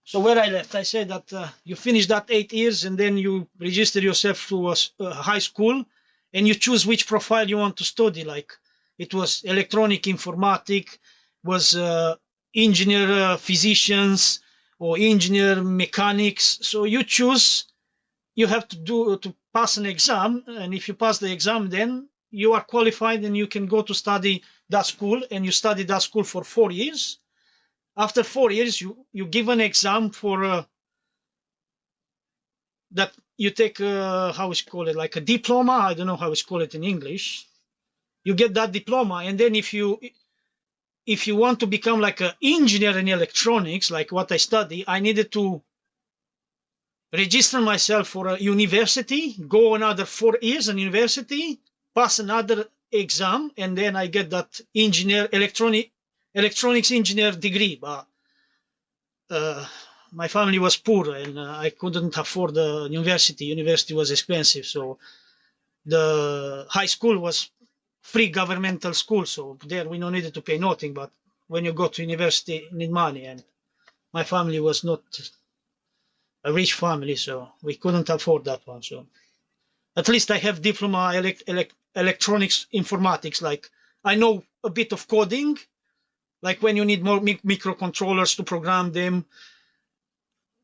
So where I left, I said that you finish that 8 years and then you register yourself to a high school, and you choose which profile you want to study. Like it was electronic informatic, was engineer physicians, or engineer mechanics. So you choose. You have to pass an exam, and if you pass the exam, then you are qualified and you can go to study that school, and you study that school for 4 years. After 4 years, you give an exam for that you take how is call it, like a diploma. I don't know how it's called in English. You get that diploma, and then if you want to become like an engineer in electronics, like what I study, I needed to register myself for a university, go another 4 years in university, pass another exam, and then I get that electronics engineer degree. But uh, my family was poor, and I couldn't afford the university. University was expensive, so the high school was free governmental school. So there we no needed to pay nothing. But when you go to university, you need money, and my family was not a rich family, so we couldn't afford that one. So at least I have diploma electronics informatics. Like I know a bit of coding, like when you need more microcontrollers to program them,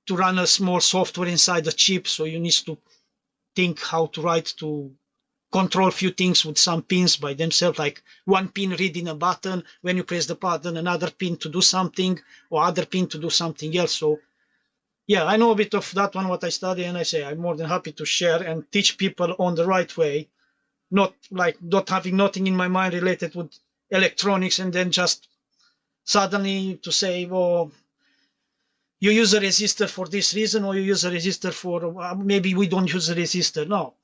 to run a small software inside the chip. So you need to think how to write to control a few things with some pins by themselves, like one pin reading a button. When you press the button, another pin to do something, or other pin to do something else. So yeah, I know a bit of that one, what I study, and I say I'm more than happy to share and teach people on the right way, not like not having nothing in my mind related with electronics, and then just suddenly to say, well, you use a resistor for this reason, or you use a resistor for maybe we don't use a resistor. No,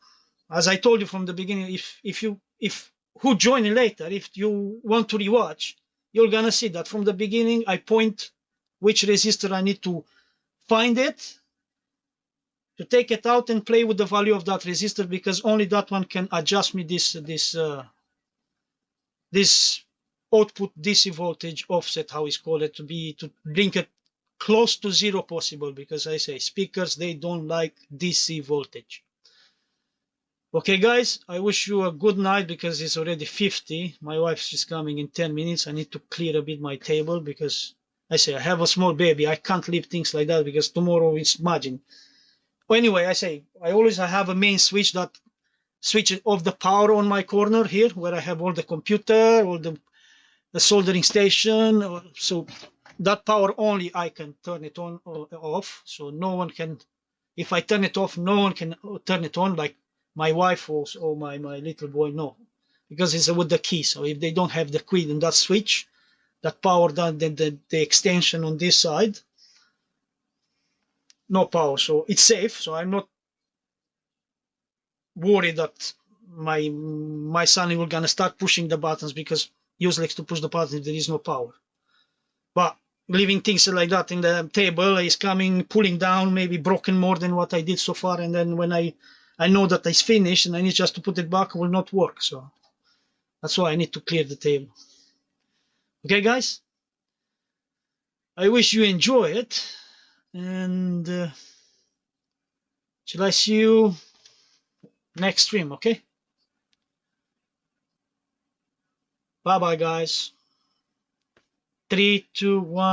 as I told you from the beginning, if who join later, if you want to rewatch, you're gonna see that from the beginning I point which resistor I need to find it, to take it out and play with the value of that resistor, because only that one can adjust me this output DC voltage offset, how it's called it, to bring it close to zero possible, because I say speakers, they don't like DC voltage. Okay, guys, I wish you a good night, because it's already 50. My wife is coming in 10 minutes. I need to clear a bit my table, because I say I have a small baby. I can't leave things like that because tomorrow it's margin. Well, anyway, I say I always have a main switch that switches off the power on my corner here, where I have all the computer, all the soldering station. So that power only I can turn it on or off. So no one can. If I turn it off, no one can turn it on, like my wife or my little boy. No, because it's with the key. So if they don't have the key in that switch, that power down, then the extension on this side, no power. So it's safe. So I'm not worried that my son will gonna start pushing the buttons, because useless to push the buttons if there is no power. But leaving things like that in the table is coming, pulling down, maybe broken more than what I did so far, and then when I know that it's finished and I need just to put it back, it will not work. So that's why I need to clear the table. Okay, guys, I wish you enjoy it, and shall I see you next stream? Okay, bye bye, guys. 3, 2, 1.